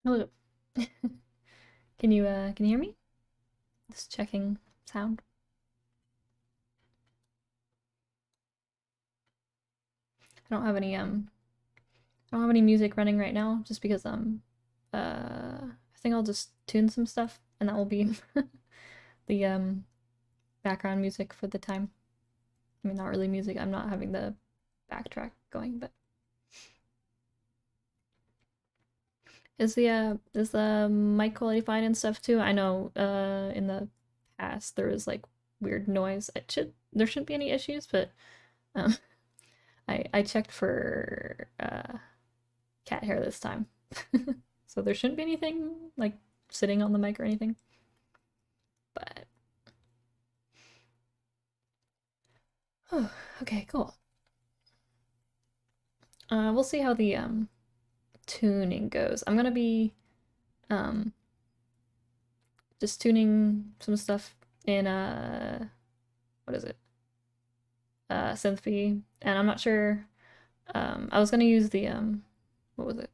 Hello. Can you hear me? Just checking sound. I don't have any I don't have any music running right now just because I think I'll just tune some stuff and that will be the background music for the time. I mean, not really music. I'm not having the backtrack going, but is the mic quality fine and stuff too? I know in the past there was like weird noise. There shouldn't be any issues, but um I checked for cat hair this time. So there shouldn't be anything like sitting on the mic or anything. But oh, okay, cool. We'll see how the tuning goes. I'm gonna be um just tuning some stuff in what is it? Synthpy, and I'm not sure. I was gonna use the what was it?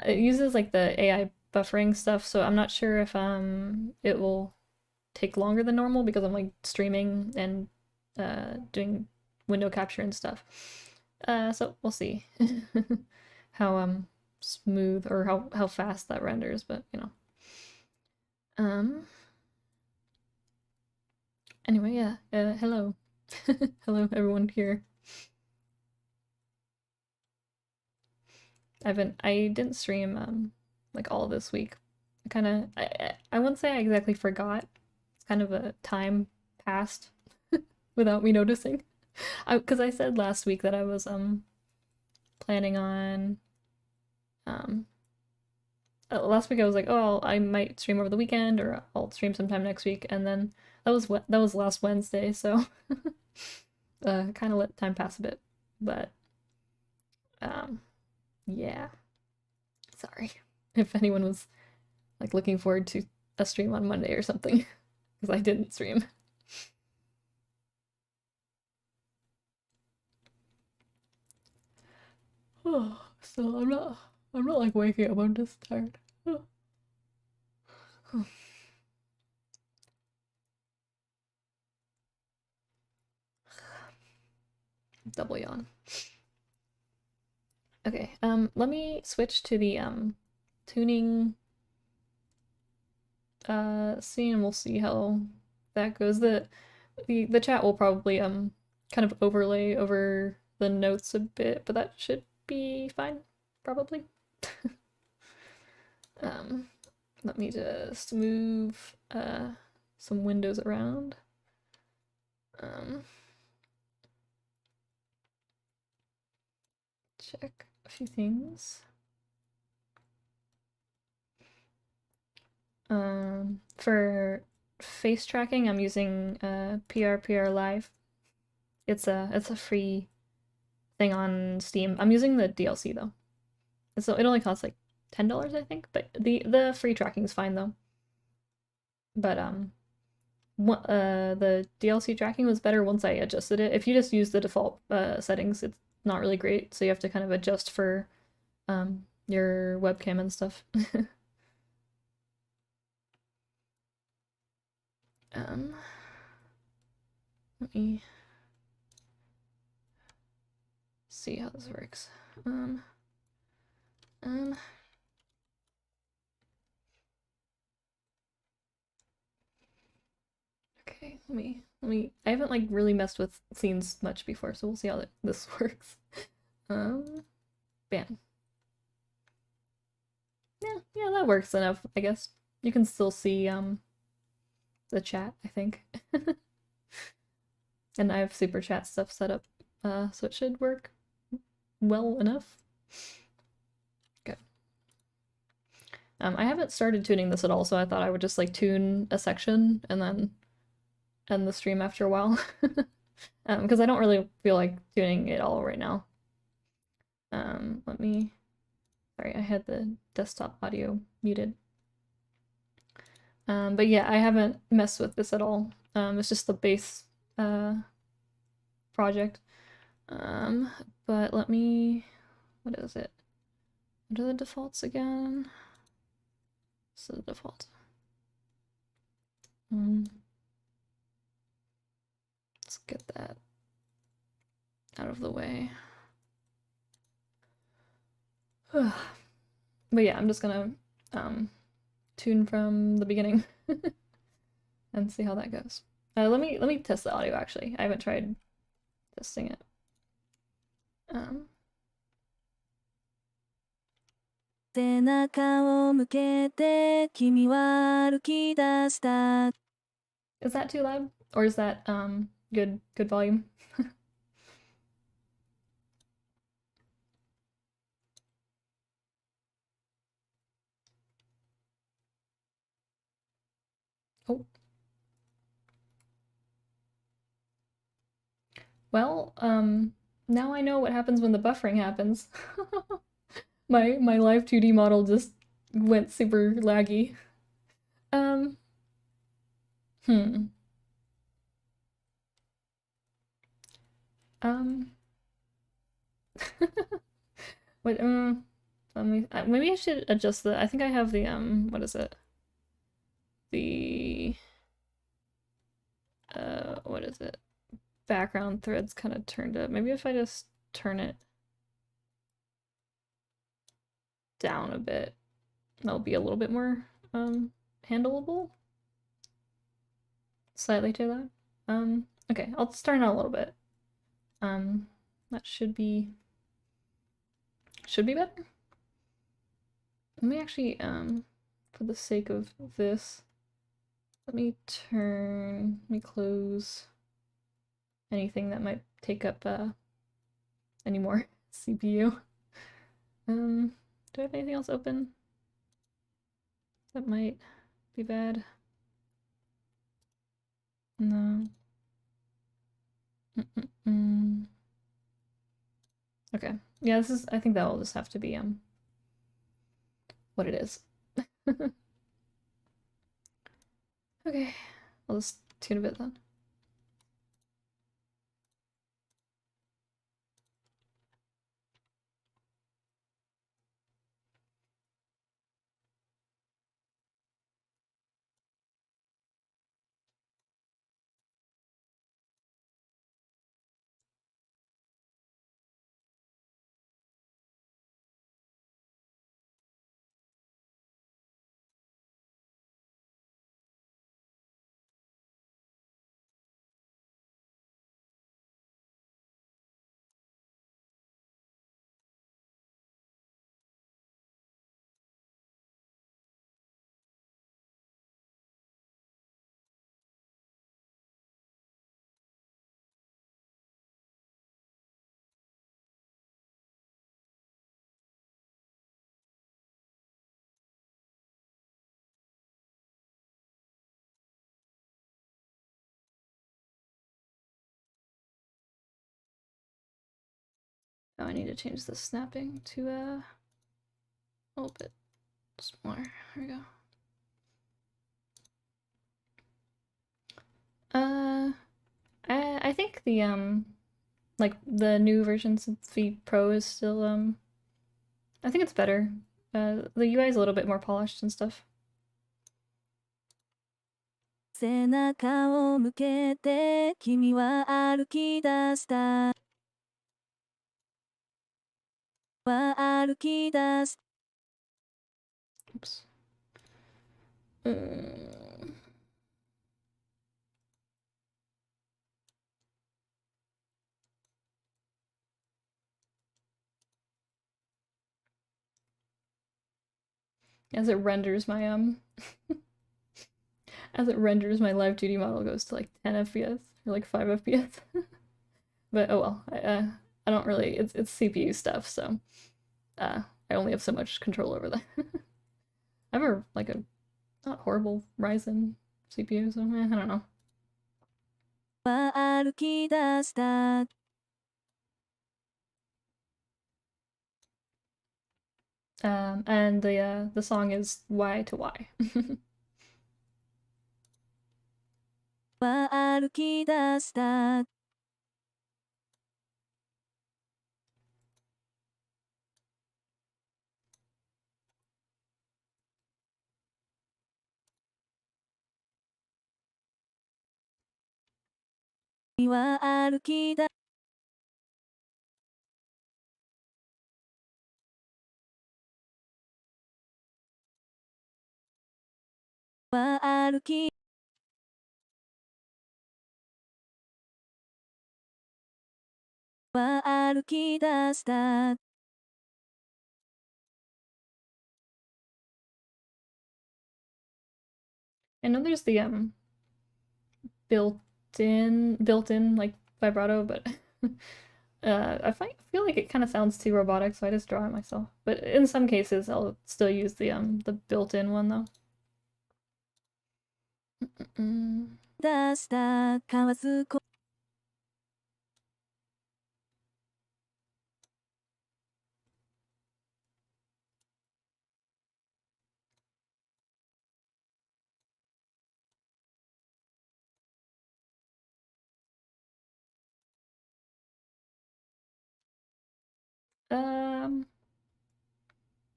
It uses like the AI buffering stuff, so I'm not sure if it will take longer than normal because I'm like streaming and doing window capture and stuff. So we'll see how smooth or how fast that renders, but you know. Um anyway, yeah. Hello. Hello everyone here. I didn't stream like all this week. I wouldn't say I exactly forgot. It's kind of a time passed without me noticing. Because I said last week that I was planning on um last week I was like, oh, I might stream over the weekend or I'll stream sometime next week, and then that was last Wednesday, so kind of let time pass a bit, but um yeah, sorry if anyone was like looking forward to a stream on Monday or something because I didn't stream. Oh, so I'm not like waking up. I'm just tired. Double yawn. Okay, let me switch to the tuning scene and we'll see how that goes. The chat will probably kind of overlay over the notes a bit, but that should be fine, probably. um Let me just move some windows around. Um Check a few things. For face tracking, I'm using PRPR Live. It's a free thing on Steam. I'm using the DLC though. So it only costs like $10, I think, but the free tracking is fine though. But the DLC tracking was better once I adjusted it. If you just use the default settings, it's not really great. So you have to kind of adjust for your webcam and stuff. um, Let me see how this works. Um, um, okay, let me. I haven't like really messed with scenes much before, so we'll see how this works. Um, Bam. Yeah, that works enough, I guess. You can still see the chat, I think. And I have super chat stuff set up, so it should work well enough. Good. I haven't started tuning this at all, so I thought I would just like tune a section and then end the stream after a while. Because I don't really feel like tuning it all right now. Let me. Sorry, I had the desktop audio muted. But yeah, I haven't messed with this at all. It's just the base project. But let me. What is it? What are the defaults again? This is the default. Let's get that out of the way. But yeah, I'm just gonna tune from the beginning and see how that goes. Let me test the audio actually. I haven't tried testing it. 背中を向けて君は歩き出した Is that too loud? Or is that good volume? Oh. Well, now I know what happens when the buffering happens. My live 2D model just went super laggy. Hmm. Wait, let me, maybe I should adjust the, I think I have the, what is it? The, what is it? Background threads kind of turned up. Maybe if I just turn it down a bit, that'll be a little bit more, handleable. Slightly too loud. Okay, I'll start out a little bit. That should be better. Let me actually, for the sake of this, let me close anything that might take up, any more CPU. Do I have anything else open? That might be bad. No. Okay. Yeah, this is, I think that will just have to be, what it is. Okay, I'll just tune a bit then. Oh, I need to change the snapping to a little bit smaller. There we go. I think the like the new versions of the Pro is still I think it's better. The UI is a little bit more polished and stuff. 背中を向けて君は歩き出した歩き出す Oops. As it renders my as it renders my live 2D model goes to like 10 FPS or like 5 FPS. But oh well, I don't really, it's CPU stuff, so I only have so much control over that. I have a like a not horrible Ryzen CPU, so I don't know. 歩き出した And the song is Y to Y. 歩き出した君は歩き出は歩きは歩き出した I know there's the built-in like vibrato, but feel like it kind of sounds too robotic, so I just draw it myself. But in some cases, I'll still use the built-in one though. 出した交わすこ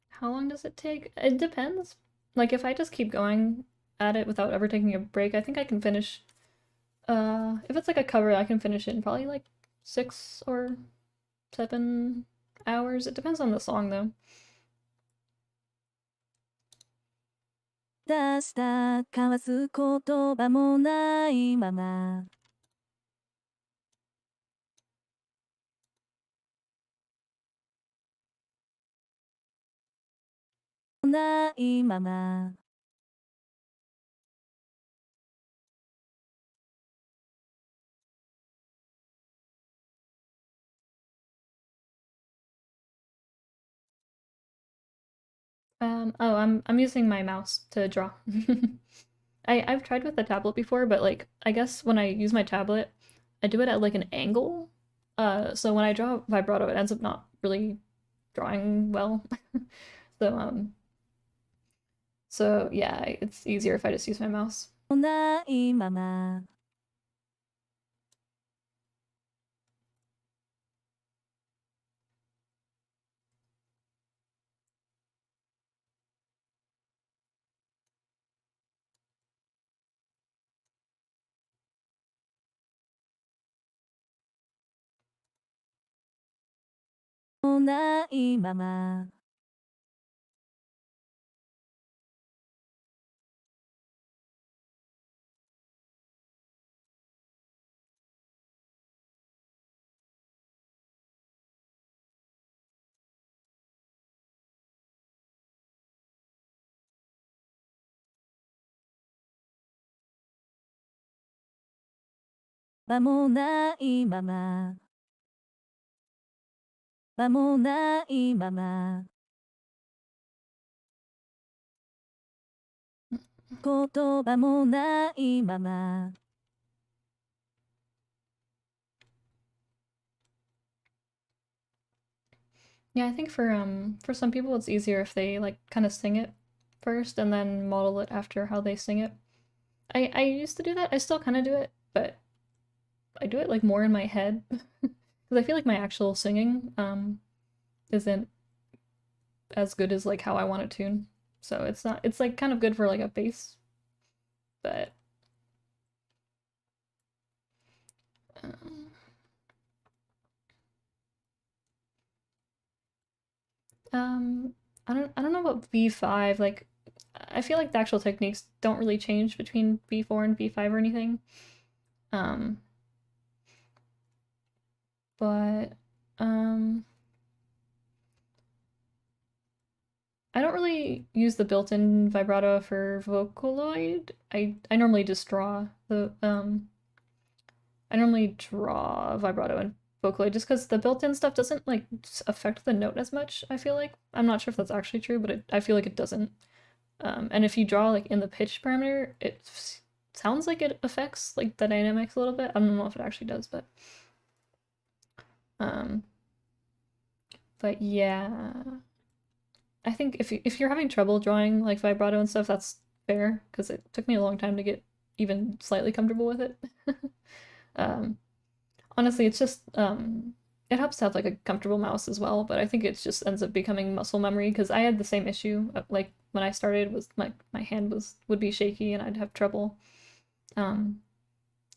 How long does it take? It depends. Like if I just keep going at it without ever taking a break, I think I can finish. If it's like a cover, I can finish it in probably like 6 or 7 hours. It depends on the song though. 出した交わす言葉もないままないまま Oh, I'm using my mouse to draw. I've tried with the tablet before, but like I guess when I use my tablet, I do it at like an angle. So when I draw vibrato, it ends up not really drawing well. So so yeah, it's easier if I just use my mouse. ないままないまま 間もないまま間もないまま言葉もないまま Yeah, I think for some people it's easier if they like kind of sing it first and then model it after how they sing it. I used to do that. I still kind of do it, but I do it like more in my head because I feel like my actual singing isn't as good as like how I want to tune. So it's not it's like kind of good for like a bass, but um, um I don't know about B5. Like I feel like the actual techniques don't really change between B4 and B5 or anything. Um but I don't really use the built-in vibrato for Vocaloid. I normally just draw the I normally draw vibrato and Vocaloid just because the built-in stuff doesn't like affect the note as much, I feel like. I'm not sure if that's actually true, but I feel like it doesn't. And if you draw like in the pitch parameter, it sounds like it affects like the dynamics a little bit. I don't know if it actually does, um but yeah. I think if you're having trouble drawing like vibrato and stuff, that's fair because it took me a long time to get even slightly comfortable with it. um Honestly, it's just it helps to have like a comfortable mouse as well, but I think it just ends up becoming muscle memory because I had the same issue like when I started was my hand would be shaky and I'd have trouble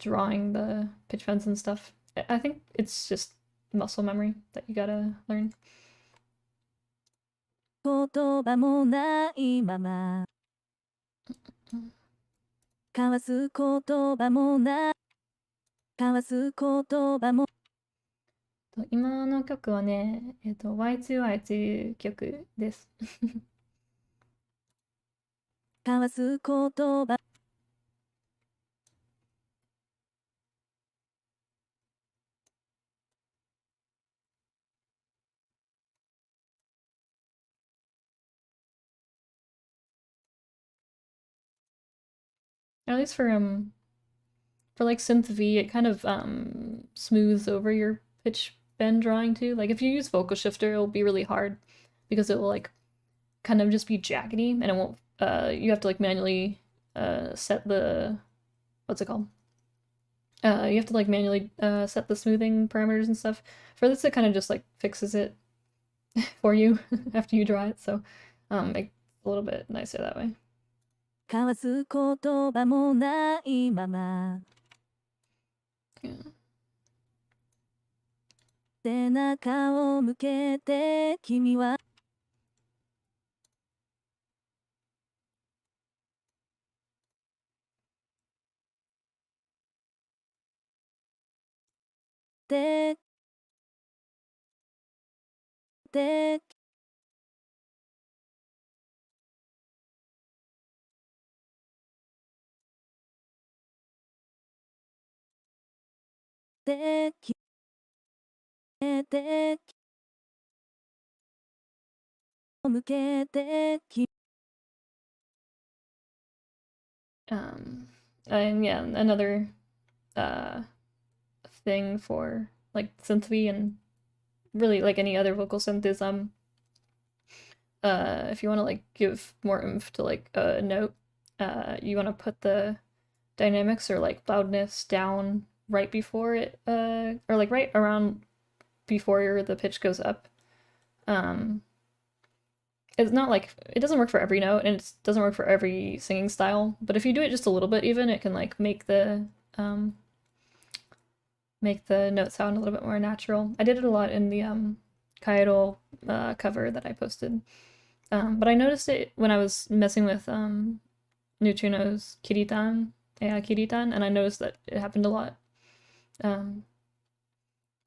drawing the pitch bends and stuff. I think it's just muscle memory that you gotta learn. 言葉もないまま交わす言葉もない交わす言葉も今の曲はね、Y2Y という曲です。交わす言葉 At least for like synth V, it kind of smooths over your pitch bend drawing too. Like if you use vocal shifter, it'll be really hard because it will like kind of just be jaggedy and it won't you have to like manually set the what's it called? You have to like manually set the smoothing parameters and stuff. For this, it kind of just like fixes it for you after you draw it, so it's a little bit nicer that way. 交わす言葉もないまま Yeah. 背中を向けて君はででで決めて向けて君 And yeah, another uh thing for like synth and really like any other vocal synth is if you want to like give more oomph to like a note, you want to put the dynamics or like loudness down right before it or like right around before the pitch goes up. It's not like it doesn't work for every note and it doesn't work for every singing style, but if you do it just a little bit even, it can like make the note sound a little bit more natural. I did it a lot in the Kairo cover that I posted. But I noticed it when I was messing with Neutrino's Kiritan, AI Kiritan, and I noticed that it happened a lot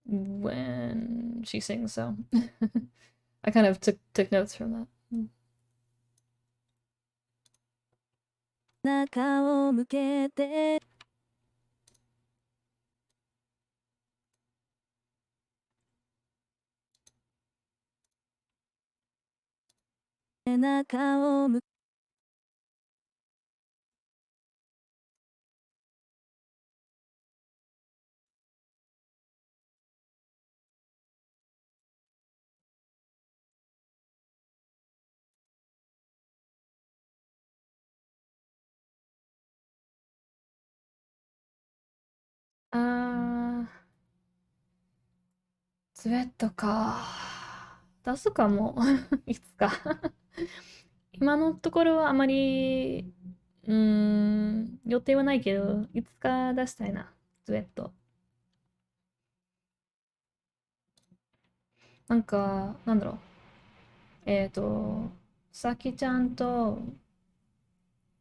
when she sings, so I kind of took notes from that. 中を向けて背中を向けあー、スウェットか。出すかも。いつか。今のところはあまり、予定はないけど、いつか出したいな、スウェット。なんか、なんだろう。さきちゃんと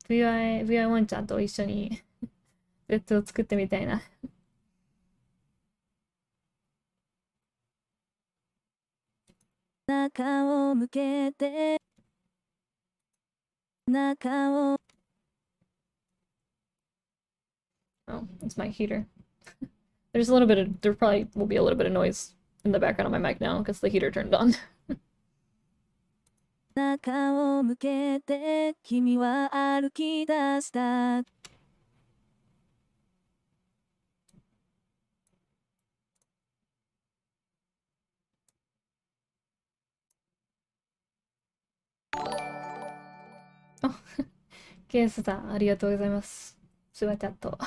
VI ワンちゃんと一緒にスウェットを作ってみたいな。中を向けて中を Oh, it's my heater. There probably will be a little bit of noise in the background of my mic now because the heater turned on. 中を向けて君は歩き出したケースさん、ありがとうございます。スワチャット。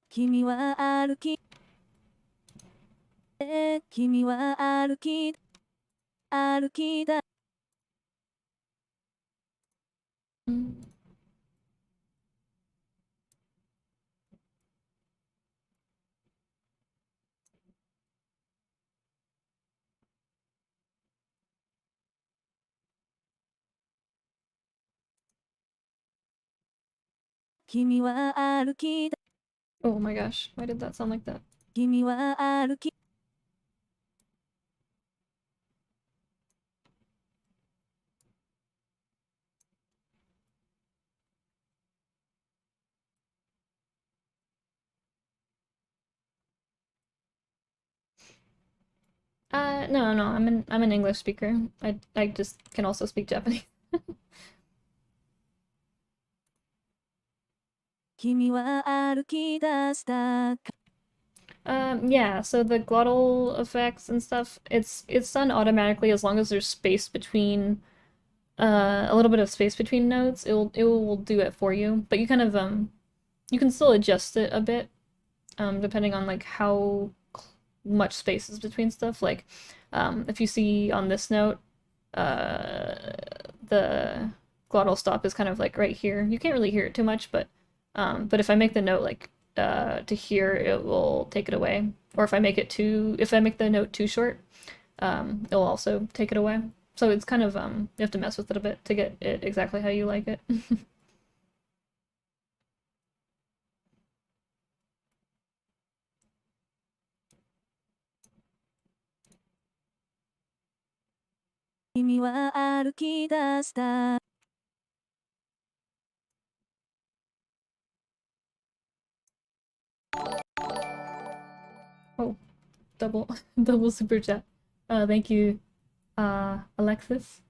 君は歩き君は歩き歩きだ Mm. 君は歩きだ Oh my gosh, why did that sound like that? 君は歩き No, no, I'm an English speaker. I just can also speak Japanese. 君は歩き出した Yeah, so the glottal effects and stuff, it's done automatically as long as there's space between a little bit of space between notes. It will do it for you, but you kind of you can still adjust it a bit depending on like how much space is between stuff. Like if you see on this note, uh the glottal stop is kind of like right here. You can't really hear it too much, but if I make the note like to here, it will take it away. Or if I make the note too short, it'll also take it away. So it's kind of you have to mess with it a bit to get it exactly how you like it. 君は歩き出した Oh, double double super chat. Thank you, Alexis,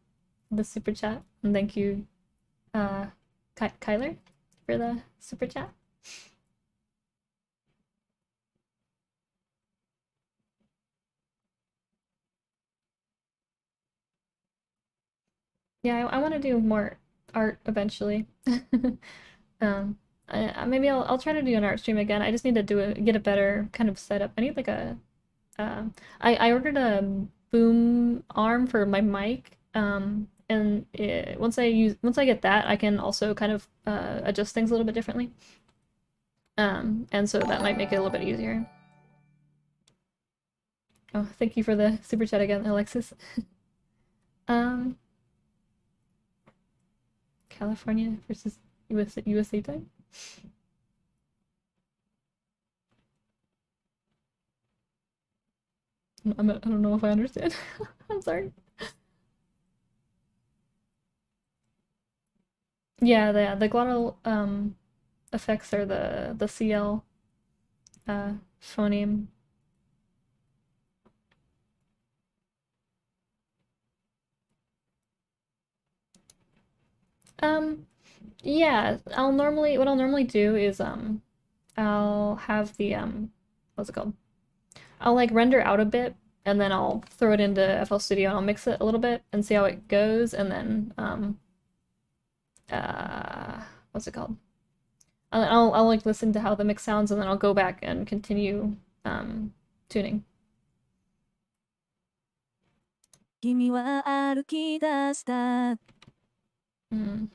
for the super chat, and thank you, uh, Kyler, for the super chat. Yeah, I want to do more art eventually. Um, maybe I'll try to do an art stream again. I just need to get a better kind of setup. I need like a I ordered a boom arm for my mic. And once I get that, I can also kind of adjust things a little bit differently. And so that might make it a little bit easier. Oh, thank you for the super chat again, Alexis. Um, California versus USA time. I don't know if I understand. I'm sorry. Yeah, the glottal effects are the CL phoneme. Yeah, what I'll normally do is I'll have the what's it called? I'll like render out a bit and then I'll throw it into FL Studio and I'll mix it a little bit and see how it goes and then uh what's it called? I'll like listen to how the mix sounds and then I'll go back and continue tuning. 君は歩き出した Mm.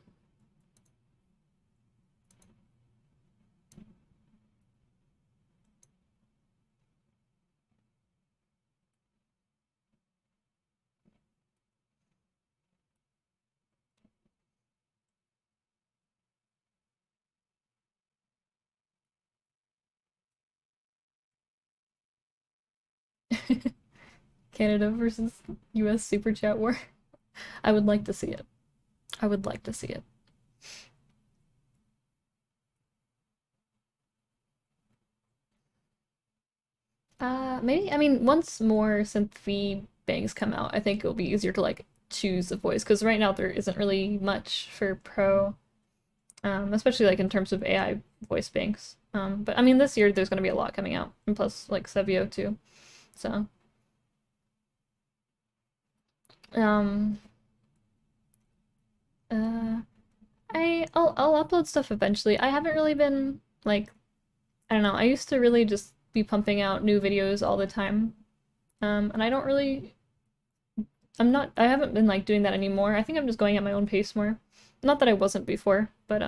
Canada versus US Super Chat War. I would like to see it. I would like to see it. Maybe, I mean, once more synth bangs come out, I think it'll be easier to like choose a voice because right now there isn't really much for pro, especially like in terms of AI voice banks. But I mean, this year there's going to be a lot coming out, and plus like Sevio too. So, um, uh, I'll upload stuff eventually. I haven't really been like, I don't know. I used to really just be pumping out new videos all the time, and I don't really I haven't been like doing that anymore. I think I'm just going at my own pace more. Not that I wasn't before, but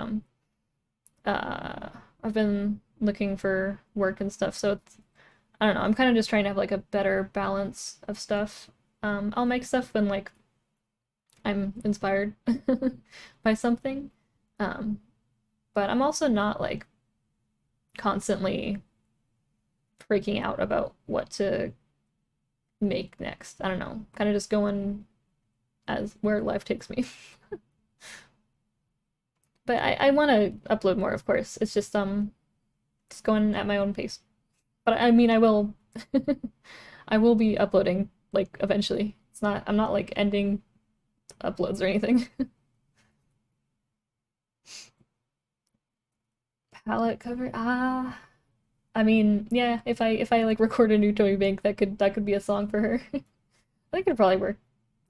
uh I've been looking for work and stuff, so it's I don't know, I'm kind of just trying to have like a better balance of stuff. I'll make stuff when like I'm inspired by something. Um, but I'm also not like constantly freaking out about what to make next. I don't know, kind of just going as where life takes me. But I want to upload more, of course. It's just going at my own pace. But I mean, I will I will be uploading like eventually. I'm not like ending uploads or anything. Palette cover. I mean, yeah, if I like record a new Toby Bank, that could be a song for her. That could probably work.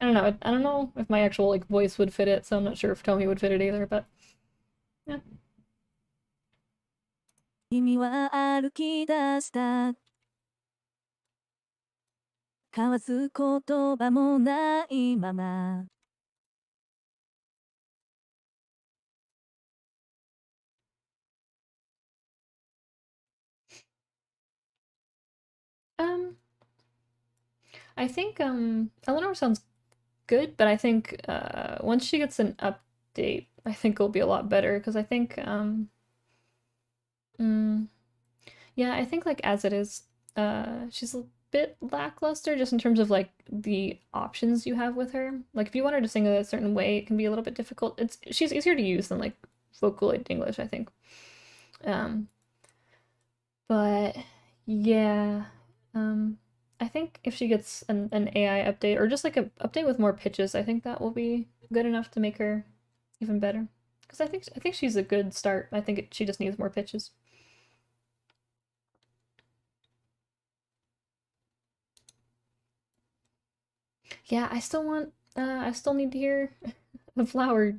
I don't know. I don't know if my actual like voice would fit it, so I'm not sure if Tomy would fit it either, but yeah. 君は歩き出した交わす言葉もないまま Um, I think Eleanor sounds good, but I think once she gets an update, I think it'll be a lot better because I think mm, yeah, I think like as it is, she's a bit lackluster just in terms of like the options you have with her. Like if you want her to sing a certain way, it can be a little bit difficult. She's easier to use than like Vocaloid English, I think. Um, but yeah, um, I think if she gets an AI update or just like a update with more pitches, I think that will be good enough to make her even better. Because I think she's a good start. I think she just needs more pitches. Yeah, I still need to hear the flower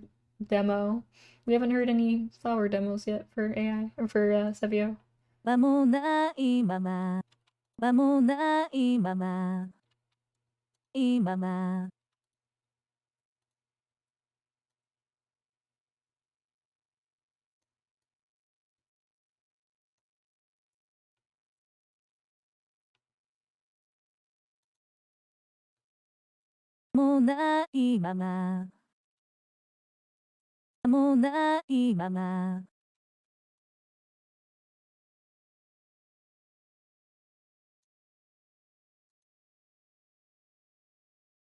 demo. We haven't heard any flower demos yet for AI or for Sevio. 間もないまま間もないままいいままもうないままもうないまま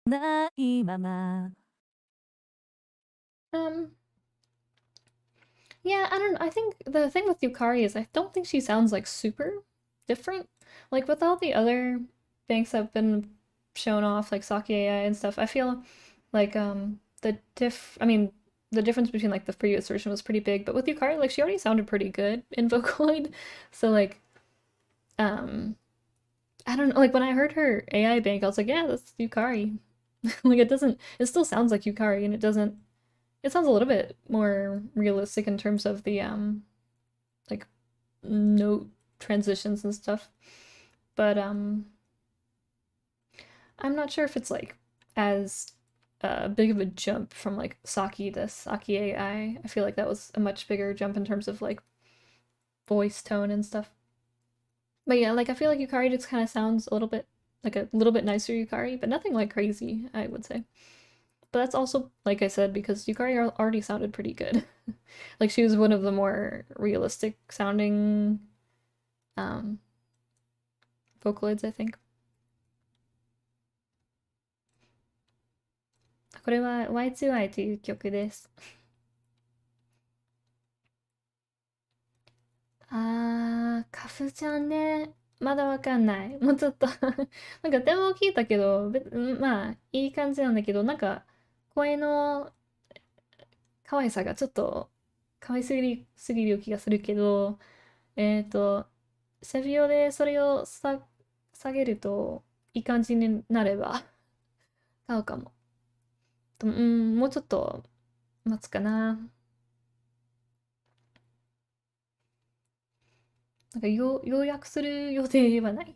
ないまま Um, yeah, I don't know. I think the thing with Yukari is I don't think she sounds like super different. Like with all the other banks that have been shown off, like Saki AI and stuff, I feel like I mean the difference between like the previous version was pretty big, but with Yukari, like she already sounded pretty good in Vocaloid. So like um I don't know, like when I heard her AI bank, I was like, yeah, that's Yukari. Like it still sounds like Yukari and it sounds a little bit more realistic in terms of the like note transitions and stuff. But I'm not sure if it's like as big of a jump from like Saki to Saki AI. I feel like that was a much bigger jump in terms of like voice tone and stuff. But yeah, like I feel like Yukari just kind of sounds a little bit nicer Yukari, but nothing like crazy, I would say. But that's also, like I said, because Yukari already sounded pretty good. Like she was one of the more realistic sounding um Vocaloids, I think. これは Y2I という曲です。カフちゃんね。まだわかんない。もうちょっとなんかデモ聞いたけど、まあ、いい感じなんだけど、なんか、声の可愛さがちょっと可愛すぎる気がするけど、えっと、セビオでそれを下げるといい感じになれば買うかも。もうちょっと待つかな。なんか要約する予定はない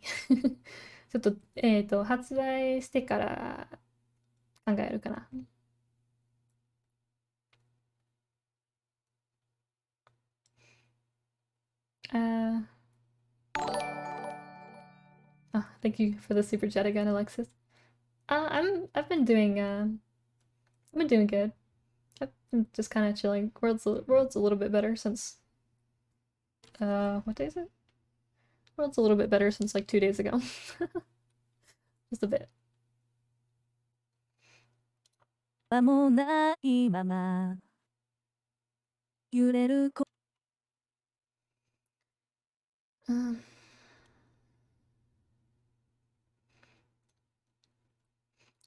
ちょっと、発売してから考えるかな。Uh, thank you for the super chat again, Alexis. I've been doing good. I've been just kind of chilling. World's a little bit better since what day is it? World's a little bit better since like 2 days ago. Just a bit. 間もないまま揺れる Um,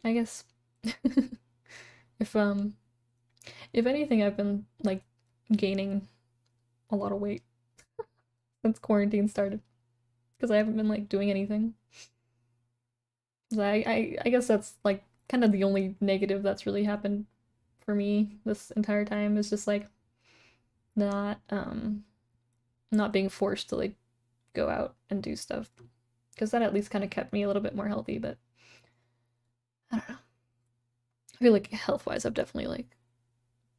I guess if um if anything, I've been like gaining a lot of weight since quarantine started because I haven't been like doing anything. So I guess that's like kind of the only negative that's really happened for me this entire time is just like not not being forced to like go out and do stuff because that at least kind of kept me a little bit more healthy, but I don't know. I feel like health wise I've definitely like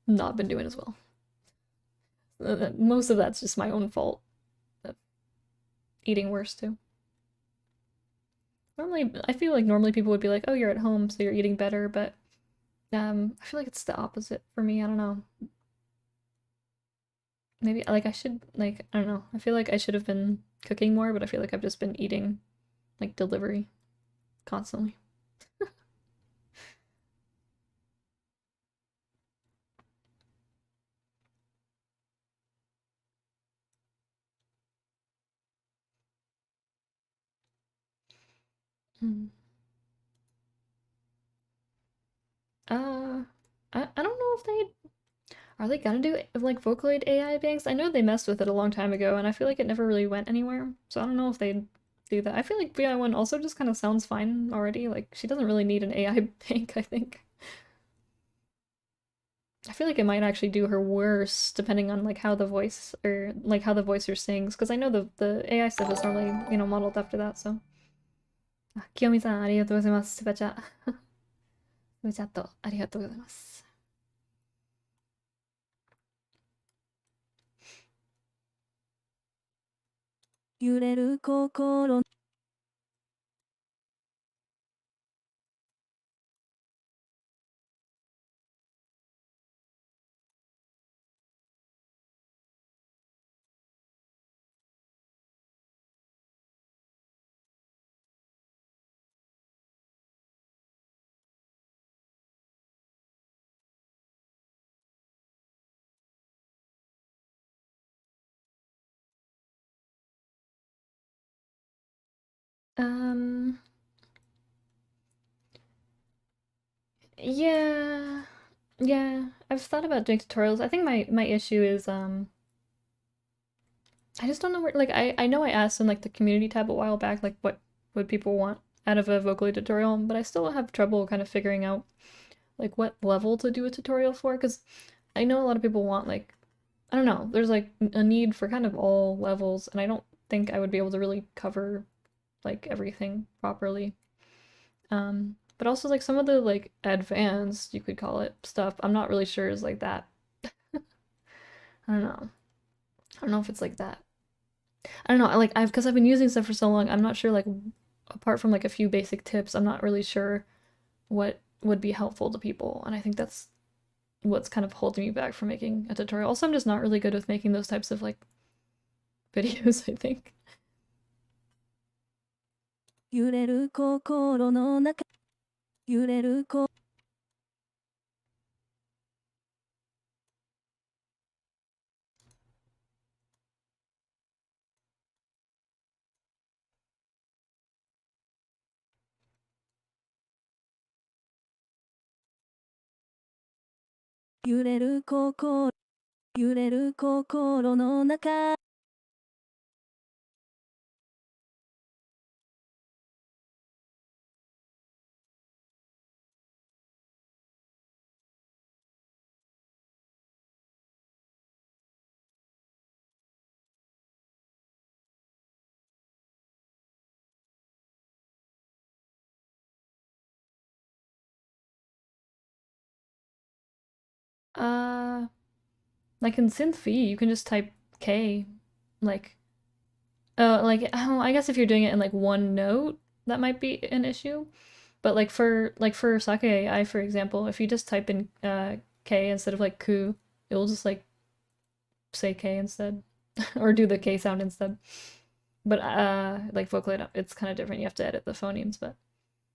not been doing as well. Most of that's just my own fault of eating worse too. Normally I feel like normally people would be like, "Oh, you're at home, so you're eating better," but I feel like it's the opposite for me. I don't know. Maybe like I should like I don't know. I feel like I should have been cooking more, but I feel like I've just been eating like delivery constantly. Mm. Uh, I don't know if they gonna do like Vocaloid AI banks. I know they messed with it a long time ago, and I feel like it never really went anywhere. So I don't know if they do that. I feel like VI1 also just kind of sounds fine already. Like she doesn't really need an AI bank, I think. I feel like it might actually do her worse depending on like how the voice or like how the voicer sings, because I know the AI stuff is normally, modeled after that, so. あ、清美さん、ありがとうございます。スーパーチャット。スーパーチャット、ありがとうございます。揺れる心Um, yeah, yeah. I've thought about doing tutorials. I think my issue is I just don't know where. Like I know I asked in like the community tab a while back, like what would people want out of a Vocally tutorial, but I still have trouble kind of figuring out like what level to do a tutorial for, because I know a lot of people want like I don't know. There's like a need for kind of all levels, and I don't think I would be able to really cover like everything properly. But also like some of the like advanced, you could call it, stuff, I'm not really sure is like that. I don't know. I don't know if it's like that. I don't know. Like I've because I've been using stuff for so long, I'm not sure like apart from like a few basic tips, I'm not really sure what would be helpful to people, and I think that's what's kind of holding me back from making a tutorial. Also, I'm just not really good with making those types of like videos, I think. 揺れる心の中揺れる心揺れる心揺れる心の中 Uh, like in synth V, you can just type K, like, oh, I guess if you're doing it in like one note, that might be an issue. But like for Sake AI, for example, if you just type in K instead of like ku, it will just like say K instead, or do the K sound instead. But like Vocaloid, it's kind of different. You have to edit the phonemes. But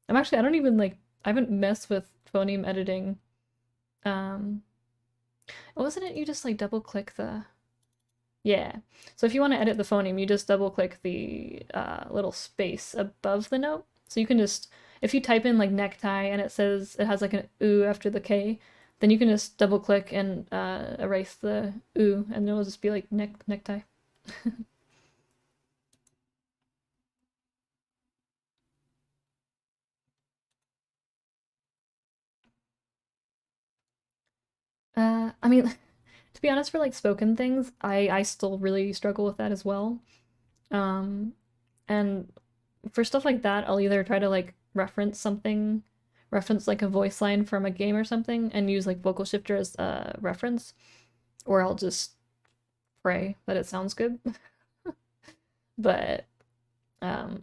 I don't even like I haven't messed with phoneme editing. Um, wasn't it you just like double click the yeah. So if you want to edit the phoneme, you just double click the little space above the note. So you can just, if you type in like necktie and it says it has like an oo after the K, then you can just double click and erase the oo, and it'll just be like necktie. I mean, to be honest, for like spoken things, I still really struggle with that as well. Um, and for stuff like that, I'll either try to like reference like a voice line from a game or something, and use like Vocal Shifter as a reference, or I'll just pray that it sounds good. but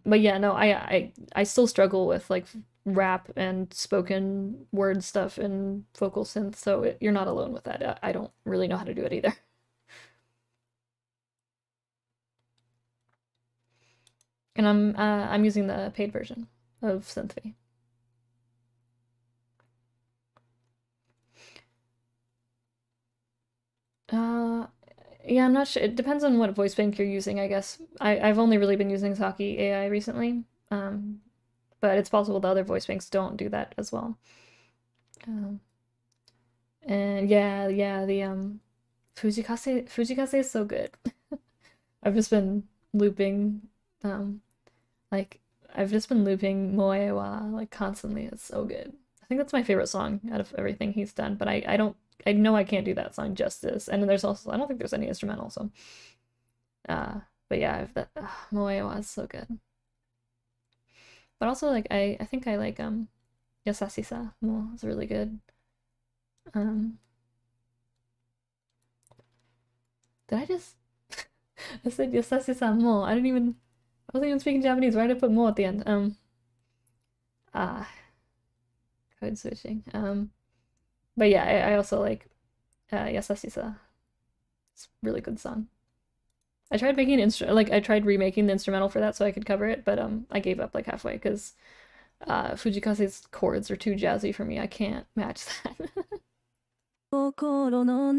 but yeah, no, I still struggle with like rap and spoken word stuff in vocal synth, so you're not alone with that. I don't really know how to do it either. And I'm using the paid version of Synthfy. Uh, yeah, I'm not sure. It depends on what voice bank you're using, I guess. I've only really been using Saki AI recently, but it's possible the other voice banks don't do that as well. Um, and yeah, the Fujikase is so good. I've just been looping, um, like I've just been looping Moe wa like constantly. It's so good. I think that's my favorite song out of everything he's done, but I don't I know I can't do that song justice. And then there's also I don't think there's any instrumental, so uh but yeah, I've that Moe wa is so good. But also like I think I like Yasasisa more. It's really good. Um did I just I said Yasasisa more. I wasn't even speaking Japanese. Why did I put more at the end? Ah, code switching. But yeah, I also like Yasasisa. It's a really good song. I tried making an like I tried remaking the instrumental for that so I could cover it, but I gave up like halfway because Fujikase's chords are too jazzy for me. I can't match that. 心の中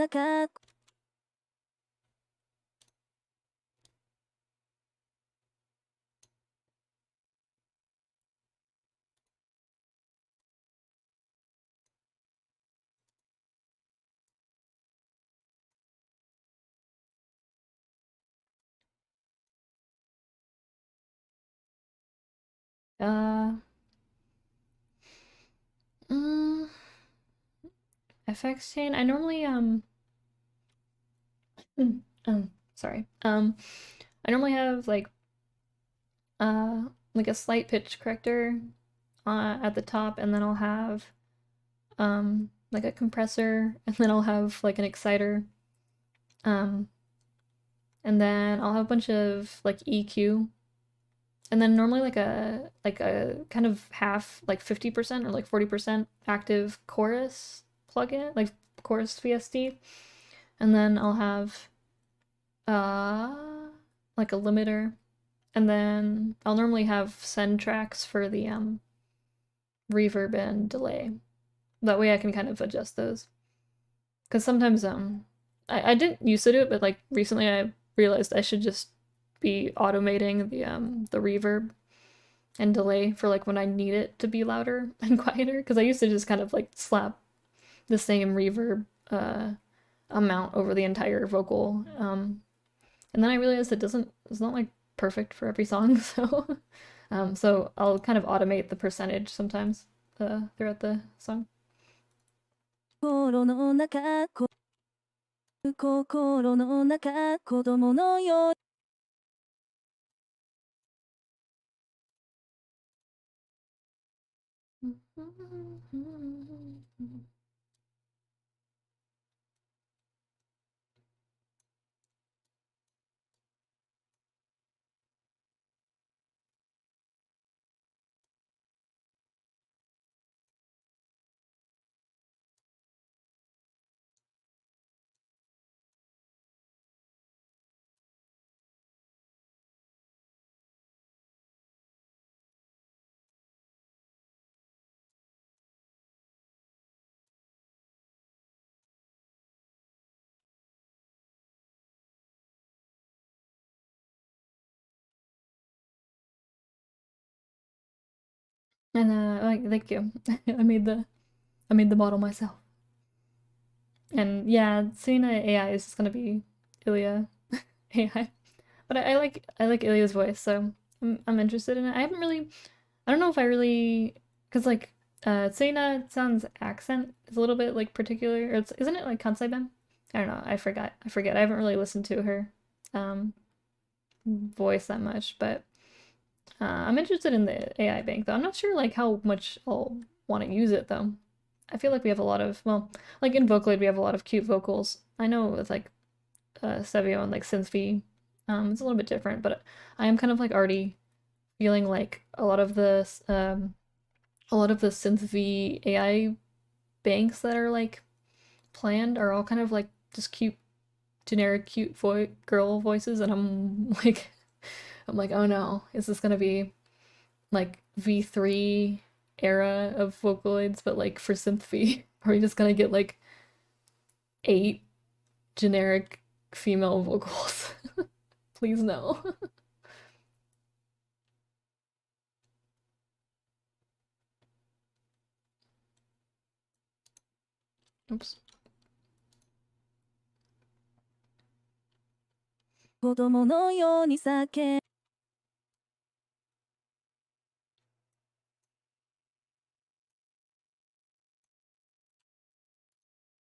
uh, mm, FX chain. I normally sorry. I normally have uh like a slight pitch corrector at the top, and then I'll have like a compressor, and then I'll have like an exciter, um, and then I'll have a bunch of like EQ, and then normally like a kind of half like 50% or like 40% active chorus plugin, like chorus VST, and then I'll have uh like a limiter, and then I'll normally have send tracks for the reverb and delay. That way I can kind of adjust those. Because sometimes I didn't used to do it, but like recently I realized I should just be automating the reverb and delay for like when I need it to be louder and quieter. Because I used to just kind of like slap the same reverb amount over the entire vocal. And then I realized it's not like perfect for every song, so so I'll kind of automate the percentage sometimes throughout the song. 心の中心の中子供のよう And like, thank you. I made the model myself. And yeah, Suna AI is just gonna be Ilya AI. But I like Ilya's voice, so I'm interested in it. I haven't really I don't know if I really because like Suna sounds accent is a little bit like particular or isn't it like Kansai Ben? I don't know. I forgot. I forget. I haven't really listened to her um voice that much, but I'm interested in the AI bank though. I'm not sure like how much I'll want to use it though. I feel like we have a lot of well, like in Vocaloid we have a lot of cute vocals. I know with like Sevio and like Synthvi, it's a little bit different, but I am kind of like already feeling like a lot of the Synthvi AI banks that are like planned are all kind of like just cute, generic cute girl voices, and I'm like, oh no, is this gonna be like V3 era of Vocaloids, but like for Synthvi? Are we just gonna get like 8 generic female vocals? Please no. Oops. 子供のように叫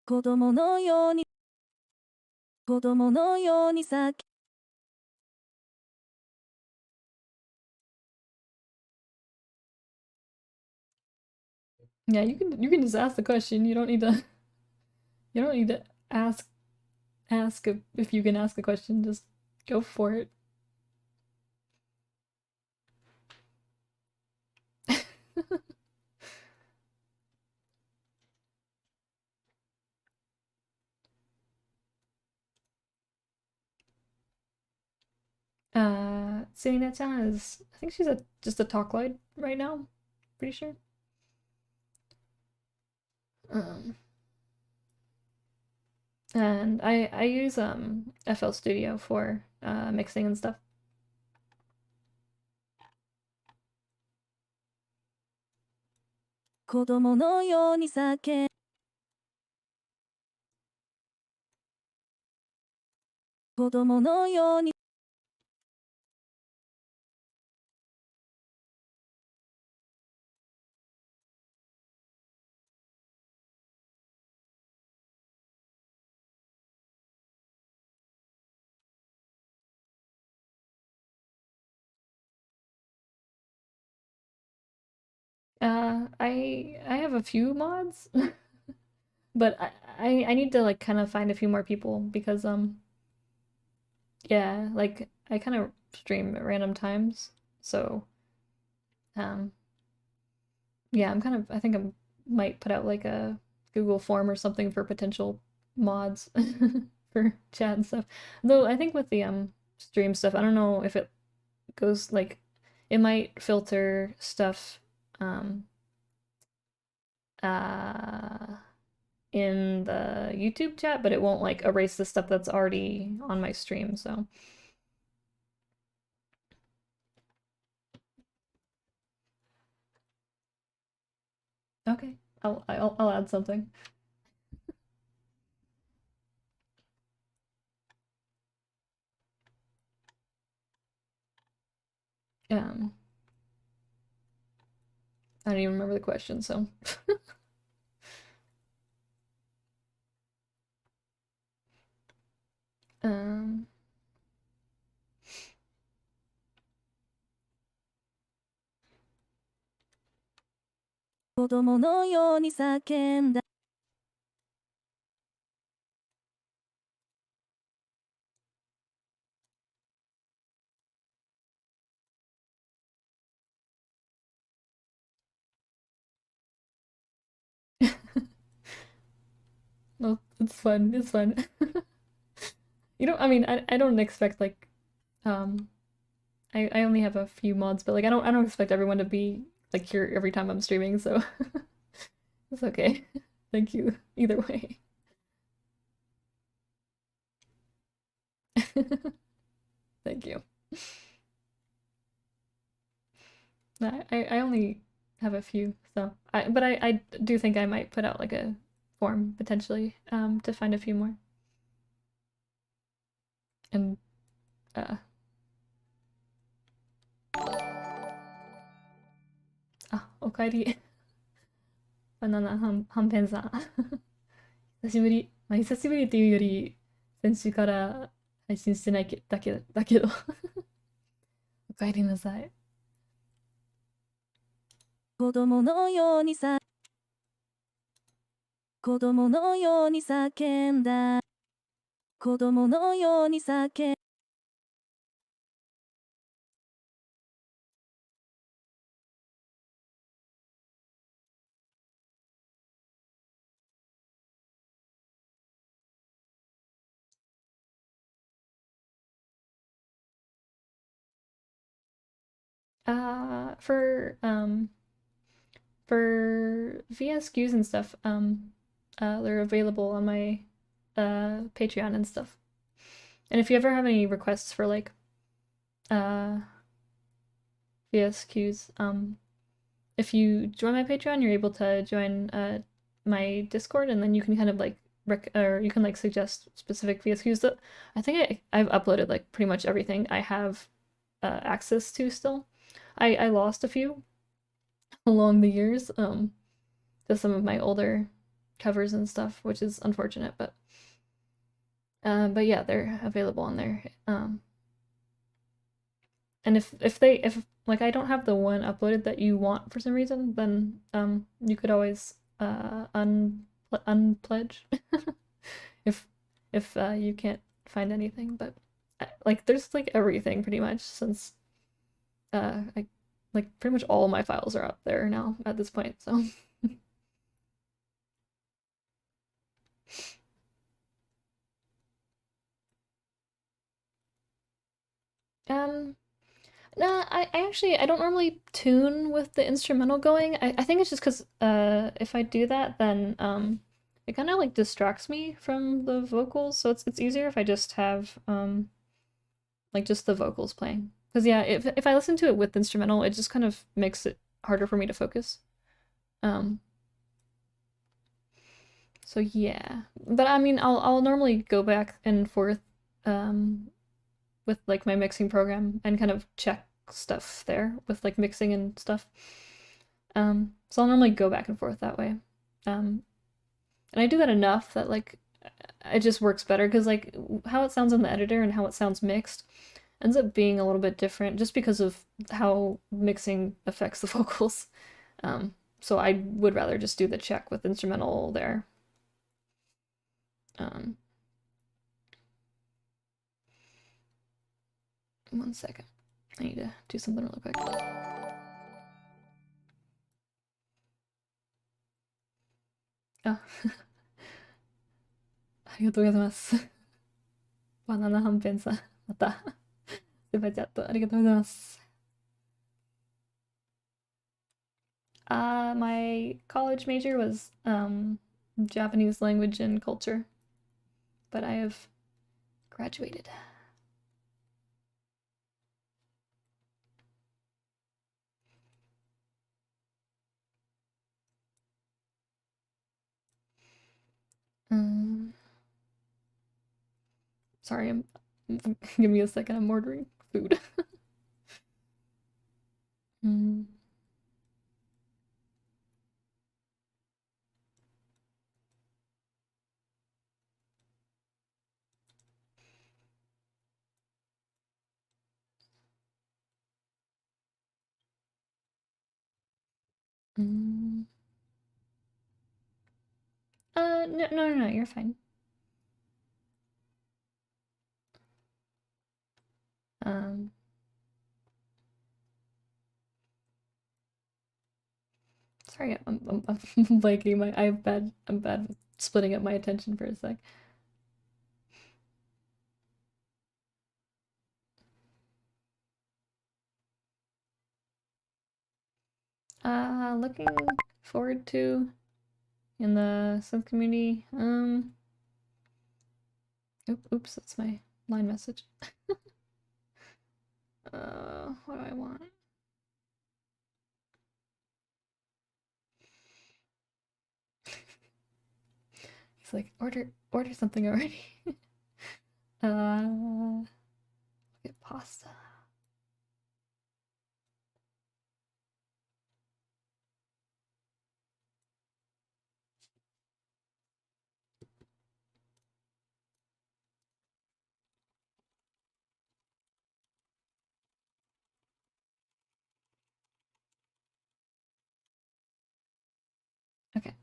子供のように子供のように叫 Yeah, you can just ask the question. You don't need to you don't need to ask if you can ask the question. Just go for it. Serena-chan is I think she's a just a talk light right now. Pretty sure. Um, and I use FL Studio for mixing and stuff. 子供のように叫子供のようにI have a few mods, but I need to like kind of find a few more people because yeah, like I kind of stream at random times. So um yeah, I think I might put out like a Google form or something for potential mods for chat and stuff. Though I think with the stream stuff, I don't know if it goes like it might filter stuff um uh in the YouTube chat, but it won't like erase the stuff that's already on my stream, so okay. I'll add something. Um I don't even remember the question, so um 子供のように叫んだ no, it's fun. It's fun. You know, I mean, I don't expect like um I only have a few mods, but like I don't expect everyone to be like here every time I'm streaming, so it's okay. Thank you either way. Thank you. I only have a few. So I do think I might put out like a form potentially to find a few more. And uhおかえり。バナナはんぺんさん。久しぶり。まあ、久しぶりっていうより、先週から配信してないだけどおかえりなさい。子供のようにさ、子供のように叫んだ。子供のように叫んだ。For VSQs and stuff, they're available on my Patreon and stuff. And if you ever have any requests for like uh VSQs, if you join my Patreon, you're able to join my Discord, and then you can kind of like or you can like suggest specific VSQs that I think I've uploaded like pretty much everything I have access to still. I lost a few along the years to some of my older covers and stuff, which is unfortunate, but yeah, they're available on there. And if like I don't have the one uploaded that you want for some reason, then you could always unpledge if you can't find anything. But like there's like everything pretty much since I like pretty much all my files are up there now at this point. So um nah, I actually I don't normally tune with the instrumental going. I think it's just because if I do that then it kind of like distracts me from the vocals, so it's easier if I just have like just the vocals playing. Because yeah, if I listen to it with the instrumental, it just kind of makes it harder for me to focus. Um so yeah. But I mean I'll normally go back and forth um with like my mixing program and kind of check stuff there with like mixing and stuff. So I'll normally go back and forth that way. And I do that enough that like it just works better because like how it sounds in the editor and how it sounds mixed ends up being a little bit different just because of how mixing affects the vocals. So I would rather just do the check with instrumental there. Um, one second. I need to do something really quick. Ah, ありがとうございます。バナナはんぺんさん、また、スーパーチャットありがとうございます。My college major was Japanese language and culture, but I have graduated. Um, sorry, give me a second. I'm ordering food. mm, mm. No, you're fine. Um, sorry, I'm blanking. I'm bad with splitting up my attention for a sec. Looking forward to in the synth community. Oops, that's my line message. What do I want? It's like order something already. uh, get pasta. Okay,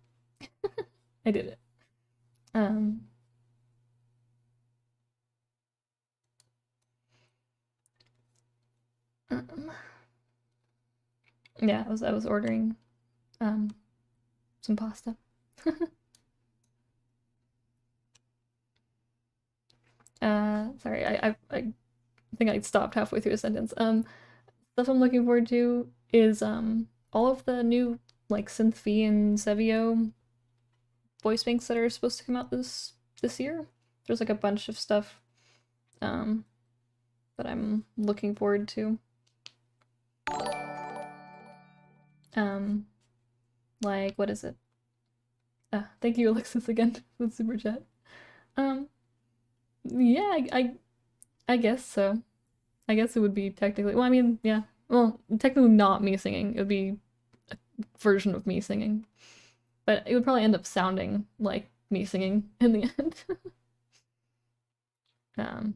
I did it. Um, um, yeah, I was ordering um some pasta. Sorry, I think I stopped halfway through a sentence. Stuff I'm looking forward to is all of the new like Synthvi and Sevio voice banks that are supposed to come out this year. There's like a bunch of stuff um that I'm looking forward to. Um, like what is it? Thank you, Alexis, again with super chat. Um, yeah, I guess so. I guess it would be technically. Well, I mean, yeah. Well, technically not me singing. It would be a version of me singing, but it would probably end up sounding like me singing in the end. um,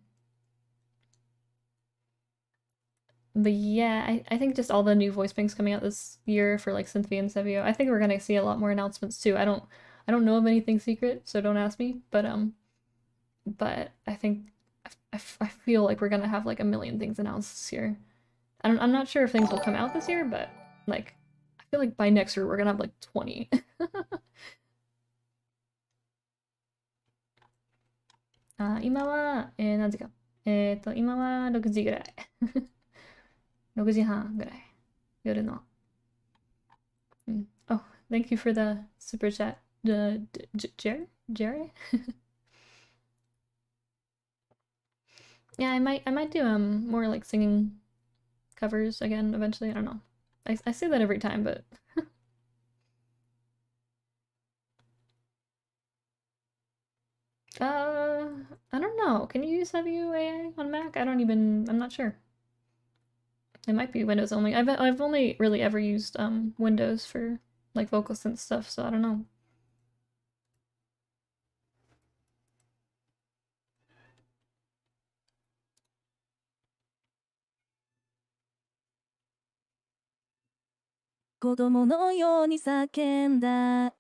but yeah, I think just all the new voice banks coming out this year for like Cynthia and Sevio. I think we're gonna see a lot more announcements too. I don't know of anything secret, so don't ask me. But I think I feel like we're gonna have like a million things announced this year. I'm not sure if things will come out this year, but like I feel like by next year we're gonna have like 20. 今は、何時か。今は6時ぐらい。6時半ぐらい。夜の。うん。Oh, thank you for the super chat. Jerry? Jerry? Yeah, I might do more like singing covers again eventually. I don't know. I say that every time, but uh I don't know. Can you use WAA on Mac? I'm not sure. It might be Windows only. I've only really ever used Windows for like vocal synth stuff, so I don't know. 子供のように叫んだ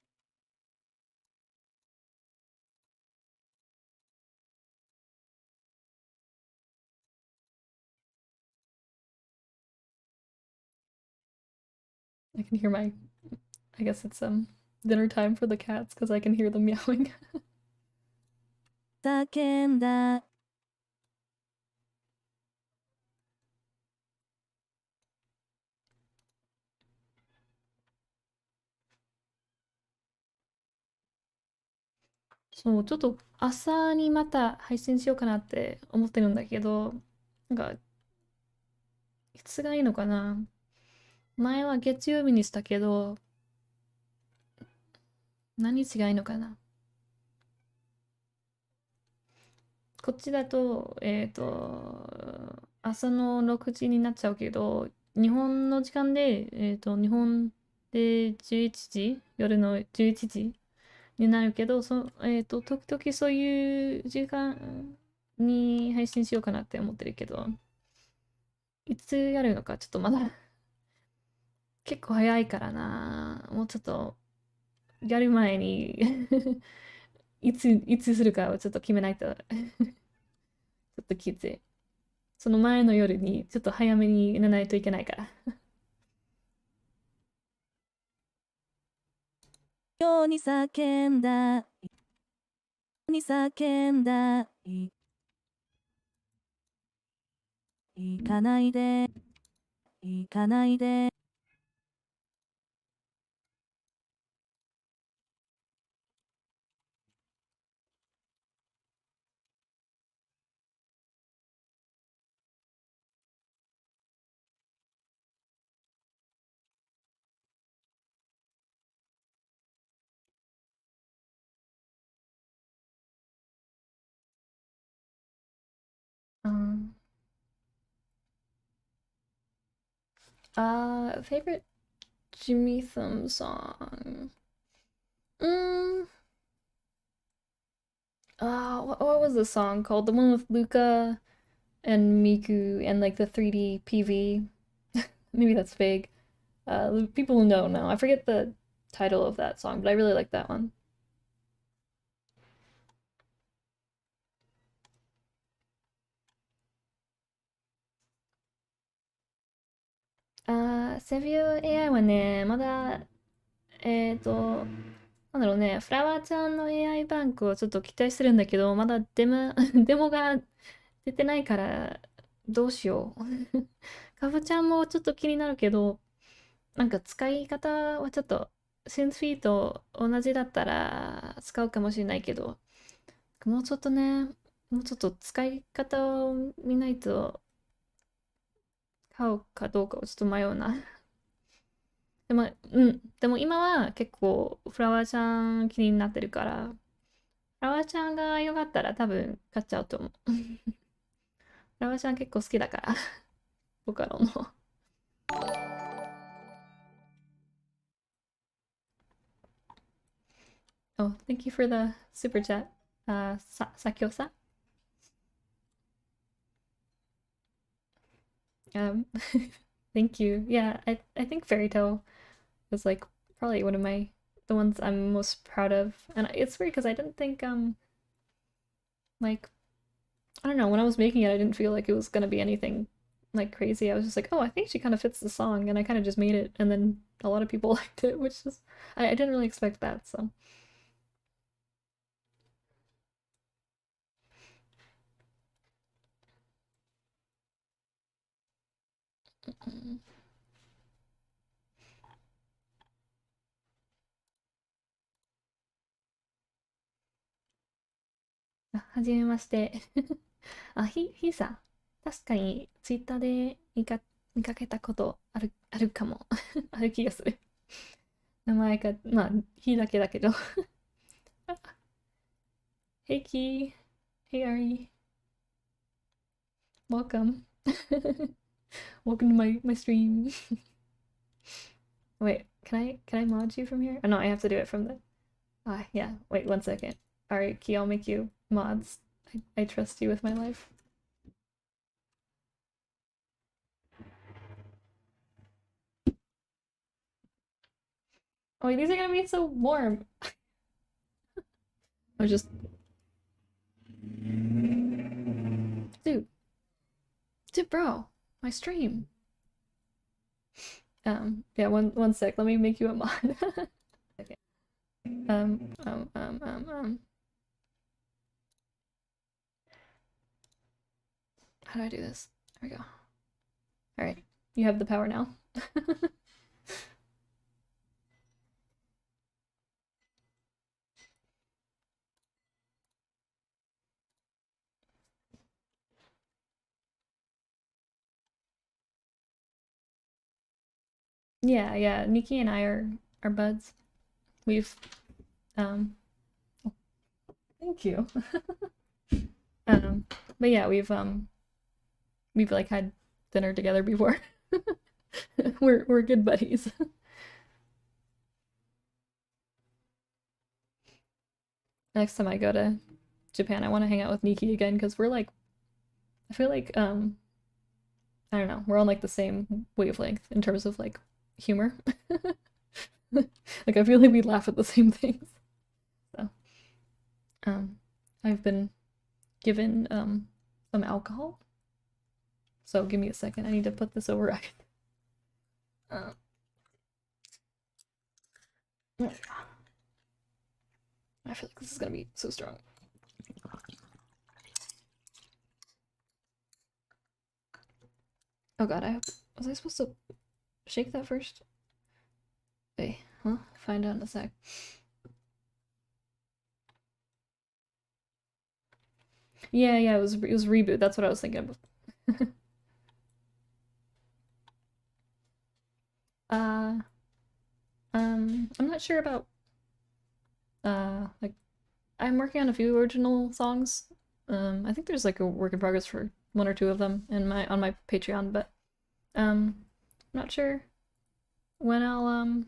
I can hear my I guess it's dinner time for the cats because I can hear them meowing. 叫んだ そう、ちょっと朝にまた配信しようかなって思ってるんだけど、なんか、いつがいいのかな。前は月曜日にしたけど、何日がいいのかな。こっちだと、朝の6時になっちゃうけど、日本の時間で、日本で11時、夜の11時になるけど、時々そういう時間に配信しようかなって思ってるけど、いつやるのかちょっとまだ結構早いからな。もうちょっとやる前にいつするかをちょっと決めないとちょっときつい。その前の夜にちょっと早めに寝ないといけないから。ように叫んだに叫んだ行かないで行かないで Favorite Jimmy Thumb song. Mm, what was the song called? The one with Luca and Miku and like the 3D PV. Maybe that's vague. People will know now. I forget the title of that song, but I really like that one.セビュー AI はね、まだ、なんだろうね、フラワーちゃんの AI バンクをちょっと期待してるんだけど、まだデモが出てないから、どうしよう。かぶちゃんもちょっと気になるけど、なんか使い方はちょっと、シンスフィーと同じだったら使うかもしれないけど、もうちょっとね、もうちょっと使い方を見ないと買うかどうかをちょっと迷うな。でも、うん。でも今は結構フラワーちゃん気になってるから、フラワーちゃんが良かったら多分買っちゃうと思う。フラワーちゃん結構好きだから、ボカロの。Oh, thank you for the super chat. Sakyo-sa. Um, thank you. Yeah, I think Fairy Tale was like probably one of the ones I'm most proud of. And it's weird because I didn't think like I don't know, when I was making it I didn't feel like it was gonna be anything like crazy. I was just like, oh, I think she kind of fits the song, and I kind of just made it, and then a lot of people liked it, which is I didn't really expect that, so. Mm. はじめまして。ひさん。確かに、ツイッターで見かけたことあるかも。ある気がする。名前が、まあ、ひだけだけど。Hey Key. Hey Ari. Welcome. Welcome to my stream. Wait, can I mod you from here? Oh no, I have to do it from the yeah. Wait 1 second. Alright, Key, I'll make you mods. I trust you with my life. Oh wait, these are gonna be so warm. I was just dude, bro, my stream. Yeah, one sec. Let me make you a mod. Okay. Um, um, um, um, um. How do I do this? There we go. All right, you have the power now. Yeah, yeah. Nikki and I are buds. We've um. Oh, thank you. Um, but yeah, we've like had dinner together before. We're good buddies. Next time I go to Japan, I want to hang out with Nikki again because we're like, I feel like I don't know, we're on like the same wavelength in terms of like humor. Like I feel like we laugh at the same things. So, um, I've been given some alcohol. So give me a second. I need to put this over. Uh, I feel like this is gonna be so strong. Oh god, was I supposed to shake that first? Wait, huh? Find out in a sec. Yeah, yeah, it was reboot. That's what I was thinking of. uh, I'm not sure about like I'm working on a few original songs. I think there's like a work in progress for one or two of them in my on my Patreon, but um Not sure when I'll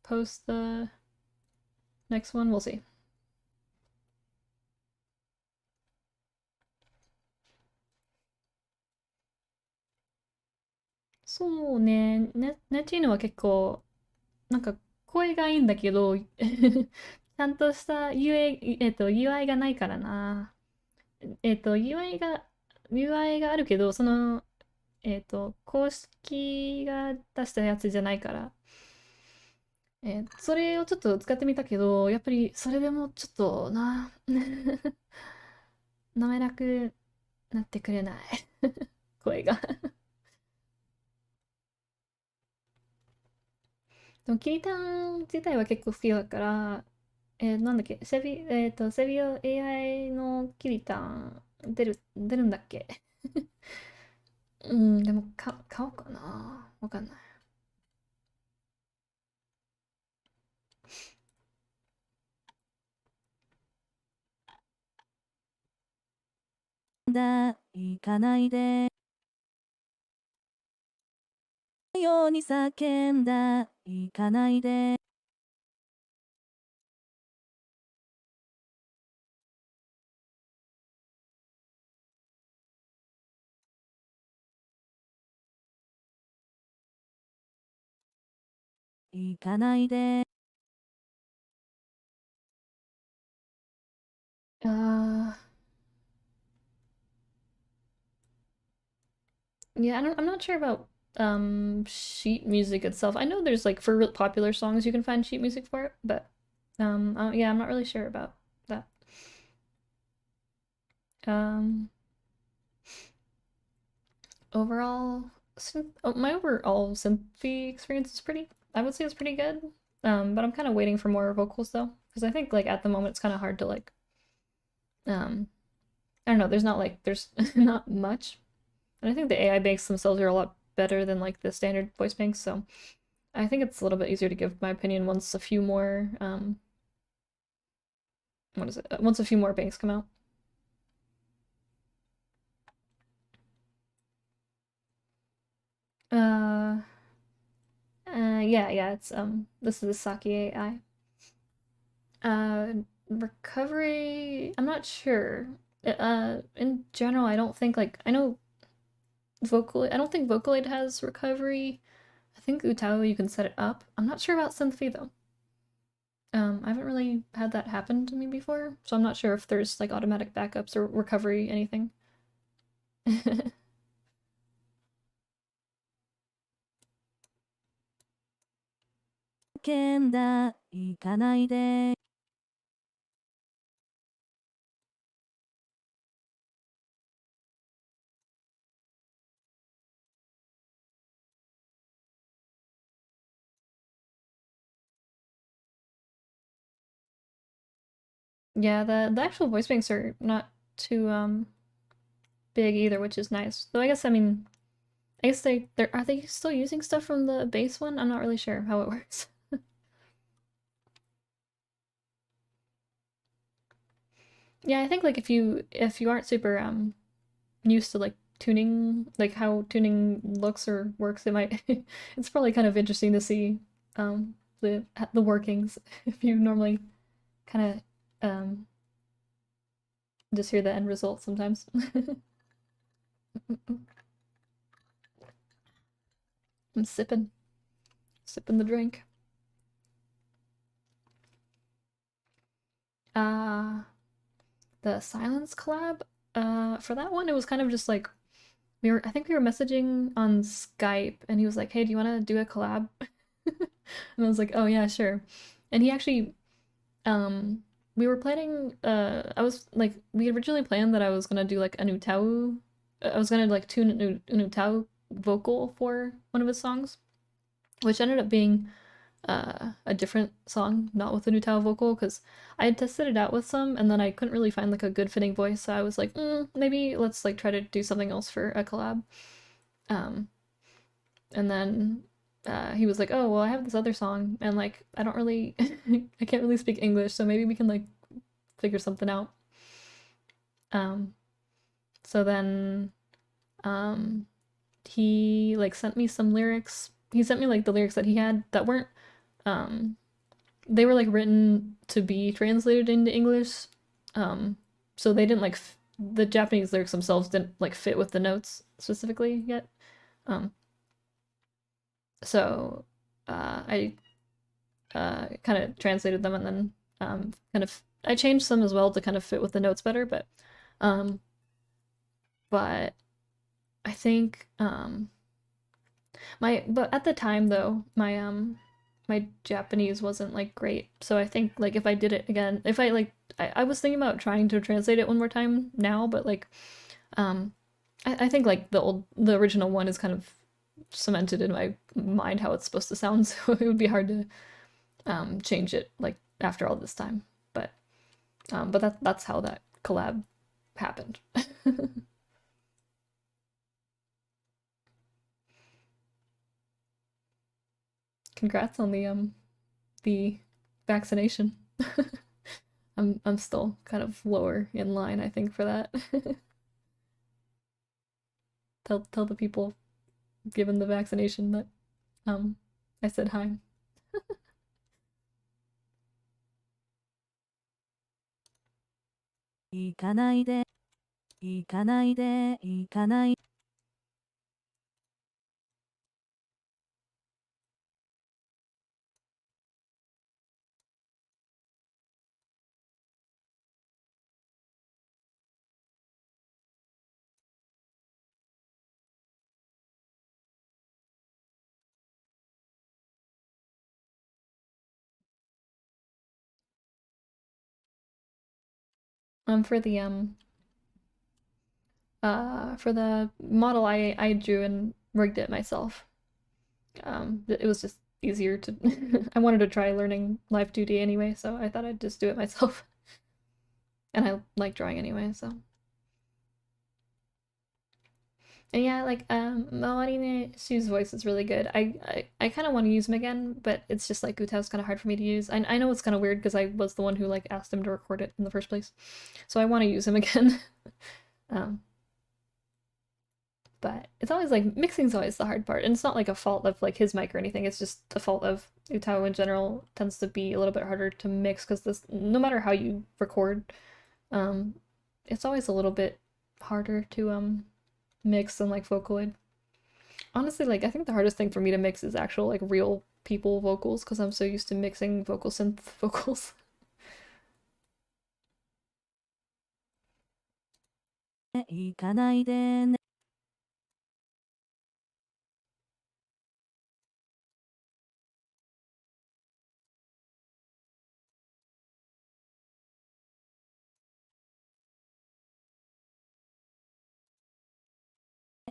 post the next one. We'll see. そうね、ネチーノは結構、なんか声がいいんだけど、ちゃんとした UI がないからな。UI があるけど、その、公式が出したやつじゃないから、それをちょっと使ってみたけど、やっぱりそれでもちょっとな、滑らくなってくれない声が。でも、キリタン自体は結構好きだから、なんだっけ、セビオ AI のキリタン出るんだっけ？うん、でも買おうかな。わかんない。だ、行かないで。ように叫んだ、行かないで。行かないで。Uh, yeah, I'm not sure about sheet music itself. I know there's like for real popular songs you can find sheet music for it, but yeah, I'm not really sure about that. Um, overall, my overall synthy experience is pretty. I would say it's pretty good. But I'm kind of waiting for more vocals though, because I think like at the moment it's kind of hard to like um I don't know. There's not much, and I think the AI banks themselves are a lot better than like the standard voice banks. So I think it's a little bit easier to give my opinion once a few more what is it? Once a few more banks come out. Uh, yeah, it's this is the Saki AI. Uh, recovery. I'm not sure. In general, I don't think like I know Vocaloid. I don't think Vocaloid has recovery. I think Utao you can set it up. I'm not sure about Synthfy though. I haven't really had that happen to me before, so I'm not sure if there's like automatic backups or recovery anything. 叫んだ、行かないで。Yeah, the actual voice banks are not too big either, which is nice. Though I mean I guess they are they still using stuff from the base one? I'm not really sure how it works. Yeah, I think like if you aren't super used to like tuning like how tuning looks or works, it might it's probably kind of interesting to see the workings if you normally kind of just hear the end result sometimes. I'm sipping the drink. Uh the Silence collab. For that one, it was kind of just like I think we were messaging on Skype, and he was like, "Hey, do you want to do a collab?" And I was like, "Oh yeah, sure." And he actually, we were planning. I was like, we originally planned that I was gonna do like a Nutau. I was gonna like tune a Nutau vocal for one of his songs, which ended up being a different song, not with a Nutao vocal, because I had tested it out with some, and then I couldn't really find like a good fitting voice, so I was like, maybe let's like try to do something else for a collab. Um, and then he was like, oh well, I have this other song, and like I don't really, I can't really speak English, so maybe we can like figure something out. Um, so then um he like sent me some lyrics. He sent me like the lyrics that he had that weren't um they were like written to be translated into English. So they didn't like the Japanese lyrics themselves didn't like fit with the notes specifically yet. Um, so I kind of translated them and then kind of I changed some as well to kind of fit with the notes better, um, but I think but at the time though my Japanese wasn't like great, so I think like if I did it again, if I like I was thinking about trying to translate it one more time now, but like um I think like the original one is kind of cemented in my mind how it's supposed to sound, so it would be hard to change it like after all this time. But that's how that collab happened. Congrats on the vaccination. I'm still kind of lower in line, I think, for that. Tell the people given the vaccination that um I said hi. 行かないで、行かないで、行かない。For the model I drew and rigged it myself. It was just easier to I wanted to try learning Live 2D anyway, so I thought I'd just do it myself. And I like drawing anyway, so. And yeah, like Mawarine Shu's voice is really good. I kind of want to use him again, but it's just like Utao's kind of hard for me to use. I know it's kind of weird because I was the one who like asked him to record it in the first place, so I want to use him again. um, but it's always like mixing's always the hard part, and it's not like a fault of like his mic or anything. It's just a fault of Utao in general tends to be a little bit harder to mix because this no matter how you record, um, it's always a little bit harder to mix than like Vocaloid. Honestly, like I think the hardest thing for me to mix is actual like real people vocals because I'm so used to mixing vocal synth vocals. 行かないでね。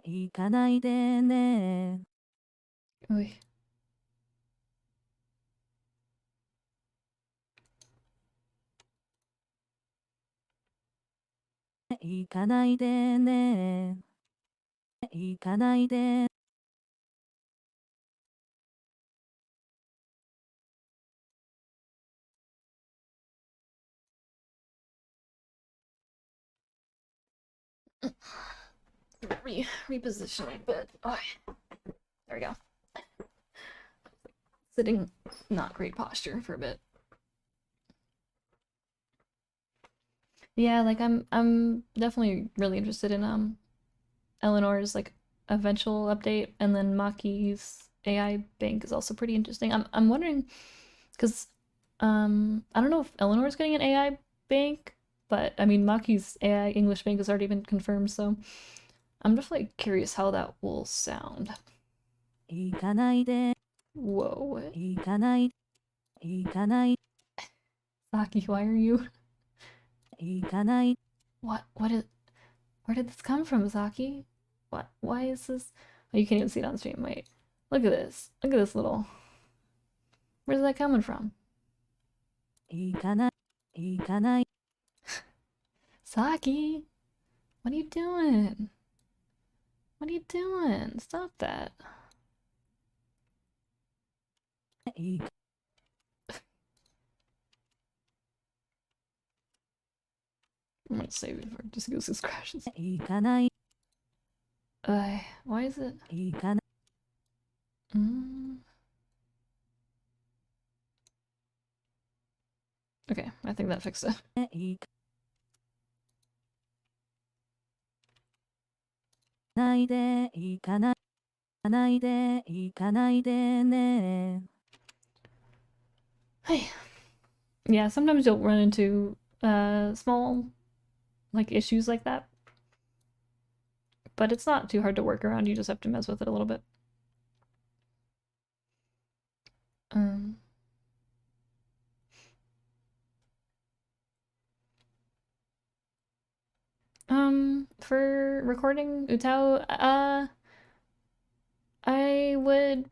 行かないでね。Oy. 行かないでね。行かないで。Reposition a bit. Oh, there we go. Sitting not great posture for a bit. Yeah, like I'm definitely really interested in Eleanor's like eventual update, and then Maki's AI bank is also pretty interesting. I'm wondering because I don't know if Eleanor's getting an AI bank, but I mean Maki's AI English bank has already been confirmed, so I'm definitely curious how that will sound. 行かないで。Whoa, 行かない。行かない。 Saki, why are you? 行かない。 What is? Where did this come from, Saki? What? Why is this? Oh, you can't even see it on stream. Wait, look at this. Look at this little. Where's that coming from? 行かない。行かない。 Saki, what are you doing? What are you doing? Stop that. 行か I'm gonna save it for just goes this crashes. 行かない。Why is it? 行かな Okay, I think that fixed it. いかないで行かないで行かないでね Hey. Yeah, sometimes you'll run into small like issues like that. But it's not too hard to work around, you just have to mess with it a little bit. Um for recording Utao, I would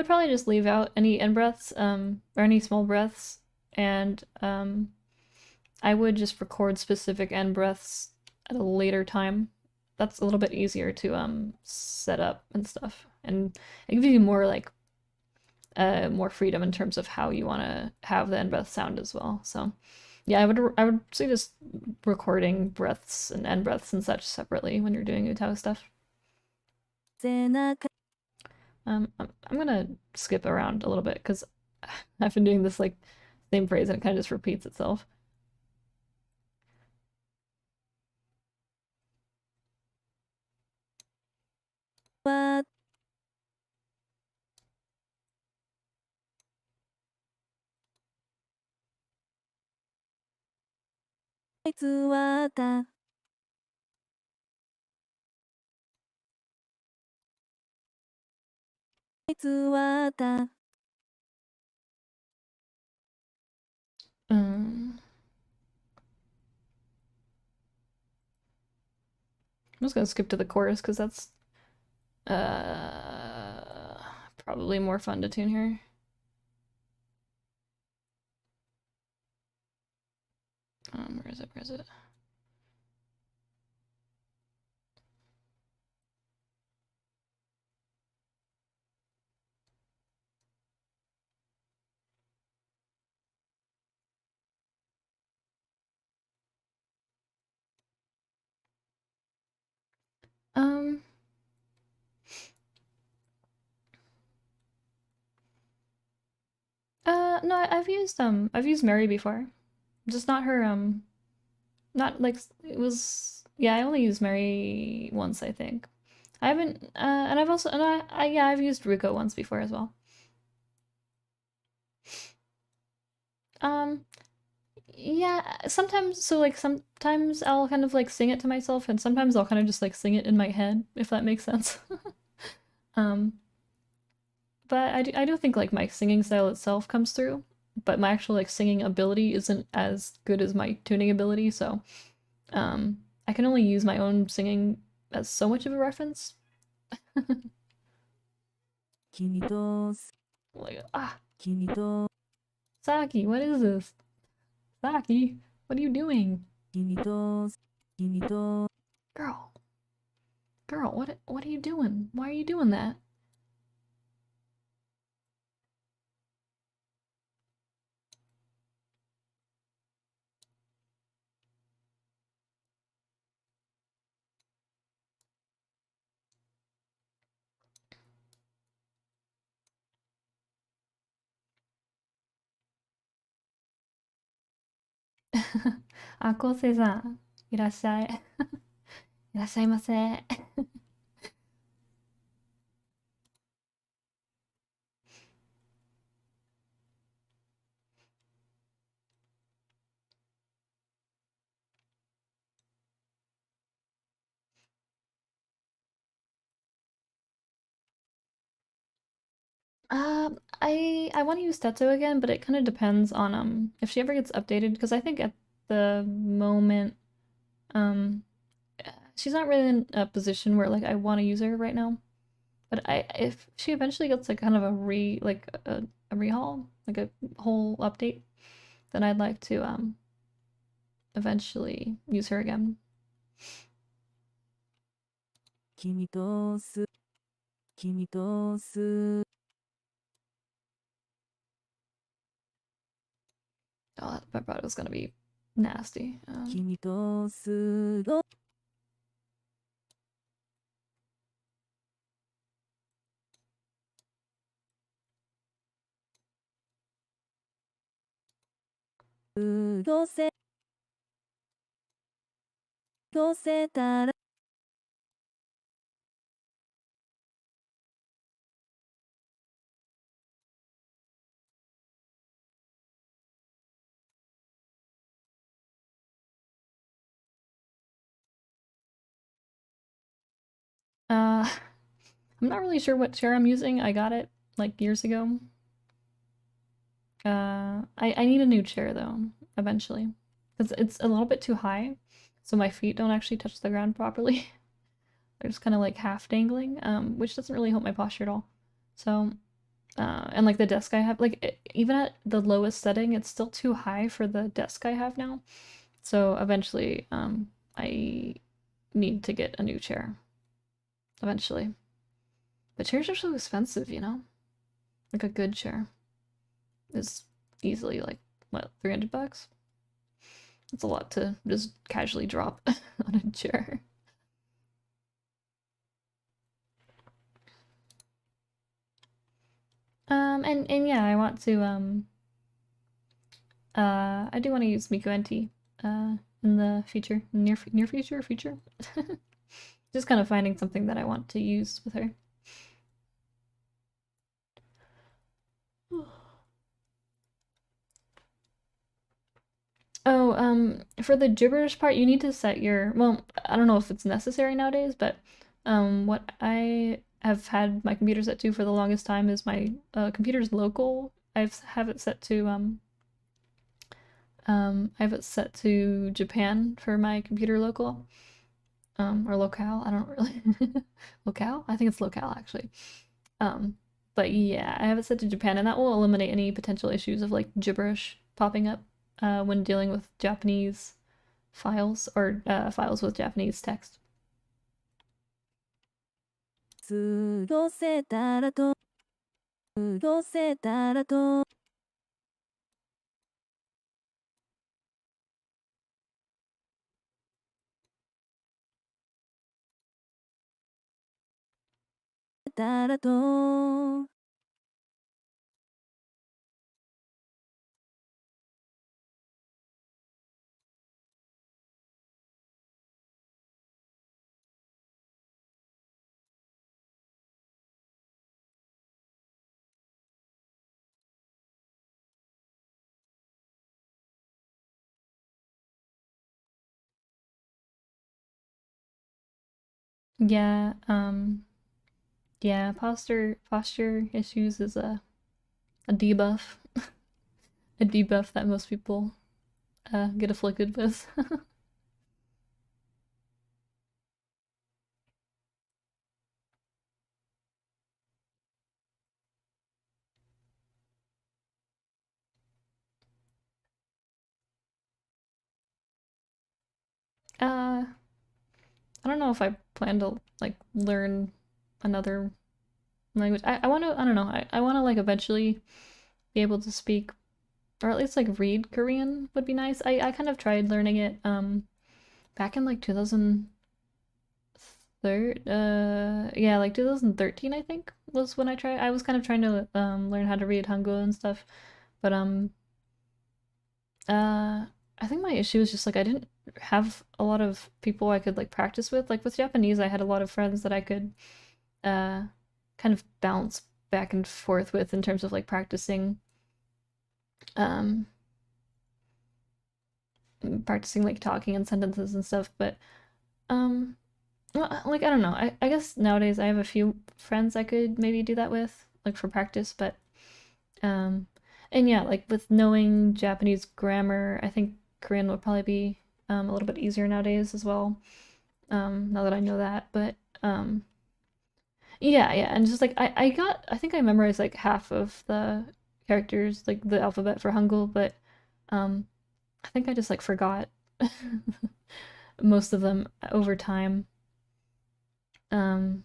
probably just leave out any end breaths, or any small breaths, and I would just record specific end breaths at a later time. That's a little bit easier to set up and stuff, and it gives you more like more freedom in terms of how you want to have the end breath sound as well. So yeah, I would say just recording breaths and end breaths and such separately when you're doing Utao stuff. 背中 I'm gonna skip around a little bit because I've been doing this like same phrase and it kind of just repeats itself. は いつわたいつわた I'm just gonna skip to the chorus because that's probably more fun to tune here. Where is it? Where is it? Um, no, I've used Mary before, just not her, not like it was, yeah, I only used Mary once, I think. I haven't, and I've also, and yeah, I've used Ruko once before as well. Um, yeah, sometimes, so like sometimes I'll kind of like sing it to myself, and sometimes I'll kind of just like sing it in my head, if that makes sense. Um, but I do think like my singing style itself comes through, but my actual like singing ability isn't as good as my tuning ability, so I can only use my own singing as so much of a reference. 君と Like 君と Saki, what is this? Saki, what are you doing? 君と君と Girl, girl, what are you doing? Why are you doing that? Kosei-san, いらっしゃい。いらっしゃいませ。I want to use Tetsuo again, but it kind of depends on if she ever gets updated because I think at the moment um she's not really in a position where like I want to use her right now. But I if she eventually gets like kind of a rehaul, like a whole update, then I'd like to eventually use her again. 君と君と Oh, that vibrato is gonna be nasty. 君と過ごどうせどうせたら I'm not really sure what chair I'm using. I got it like years ago. I need a new chair though, eventually. Because it's a little bit too high, so my feet don't actually touch the ground properly. They're just kind of like half dangling, which doesn't really help my posture at all. So, and like the desk I have, like even at the lowest setting, it's still too high for the desk I have now. So eventually, I need to get a new chair. Eventually. But chairs are so expensive, you know? Like a good chair is easily like, what, 300 bucks? It's a lot to just casually drop on a chair. And yeah, I want to I do want to use Miku NT in the future, near future. Just kind of finding something that I want to use with her. Oh, for the gibberish part, you need to set your, well, I don't know if it's necessary nowadays, but what I have had my computer set to for the longest time is my computer's local. Have it set to I have it set to Japan for my computer local. Or locale, I don't really locale? I think it's locale actually. But yeah, I have it set to Japan, and that will eliminate any potential issues of like gibberish popping up when dealing with Japanese files or files with Japanese text. 過ごせたらと過ごせたらとたらと Yeah, yeah, posture issues is a debuff. A debuff that most people get afflicted with. uh I don't know if I plan to like learn another language. I want to, I don't know, I want to like eventually be able to speak or at least like read Korean would be nice. I kind of tried learning it back in like 2003 yeah, like 2013 I think was when I was kind of trying to learn how to read Hangul and stuff. But I think my issue is just like I didn't have a lot of people I could like practice with. Like with Japanese, I had a lot of friends that I could uh kind of bounce back and forth with in terms of like um practicing like talking and sentences and stuff. But um well, like I don't know. I guess nowadays I have a few friends I could maybe do that with, like for practice, but um and yeah, like with knowing Japanese grammar, I think Korean would probably be a little bit easier nowadays as well. Now that I know that, but yeah, yeah, and just like I think I memorized like half of the characters, like the alphabet for Hangul, but um I think I just like forgot most of them over time. Um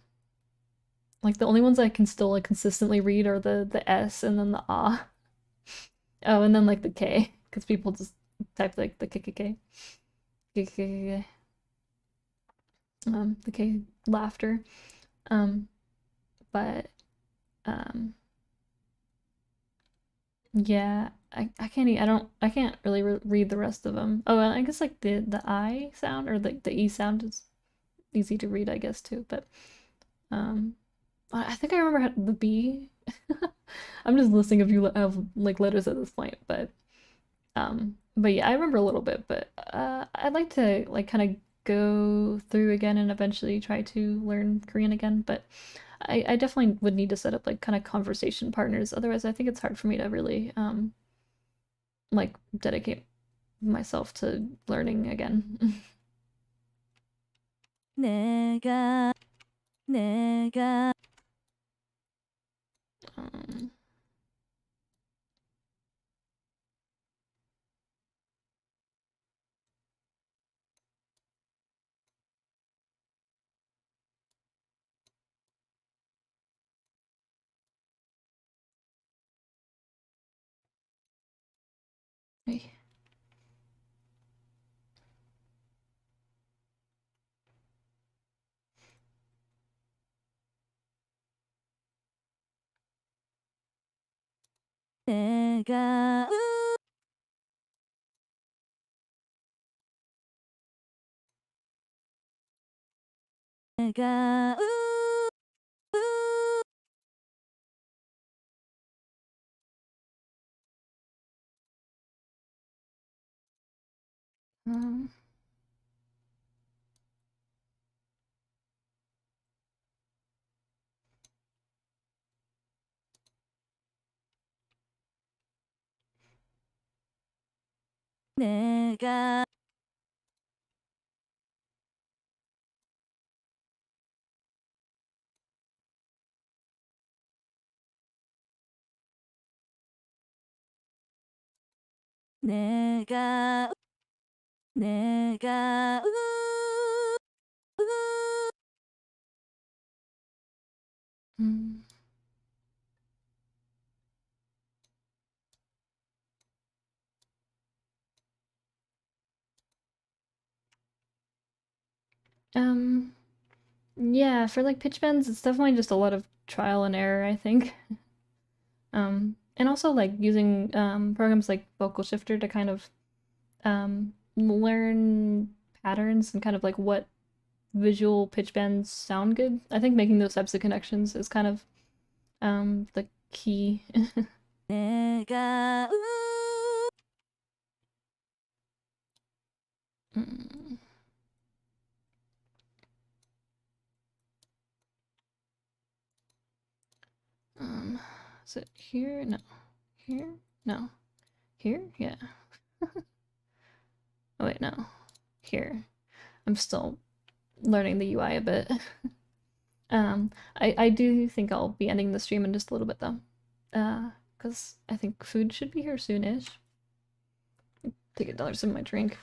like the only ones I can still like consistently read are the S and then the ah. Oh, and then like the K, because people just type like the KKK. KKK. The K laughter. Um, but um yeah, I can't I don't I can't really read the rest of them. Oh, and I guess like the I sound or the E sound is easy to read, I guess too. But um, I think I remember the B. I'm just listing a few of like letters at this point, but yeah, I remember a little bit. But I'd like to like kind of go through again and eventually try to learn Korean again. But I definitely would need to set up like kind of conversation partners. Otherwise, I think it's hard for me to really like dedicate myself to learning again. 내가 내가 um, hey. 내가 내가 Um, 내가 내가 내가 mm, um, yeah, for like pitch bends, it's definitely just a lot of trial and error, I think. And also like using programs like Vocal Shifter to kind of learn patterns and kind of like what visual pitch bends sound good. I think making those types of connections is kind of the key. 내가 Mm, um, is it here? No. Here? No. Here? Yeah. Oh wait, no. Here. I'm still learning the UI a bit. I do think I'll be ending the stream in just a little bit though. Because I think food should be here soon-ish. Take another sip of my drink.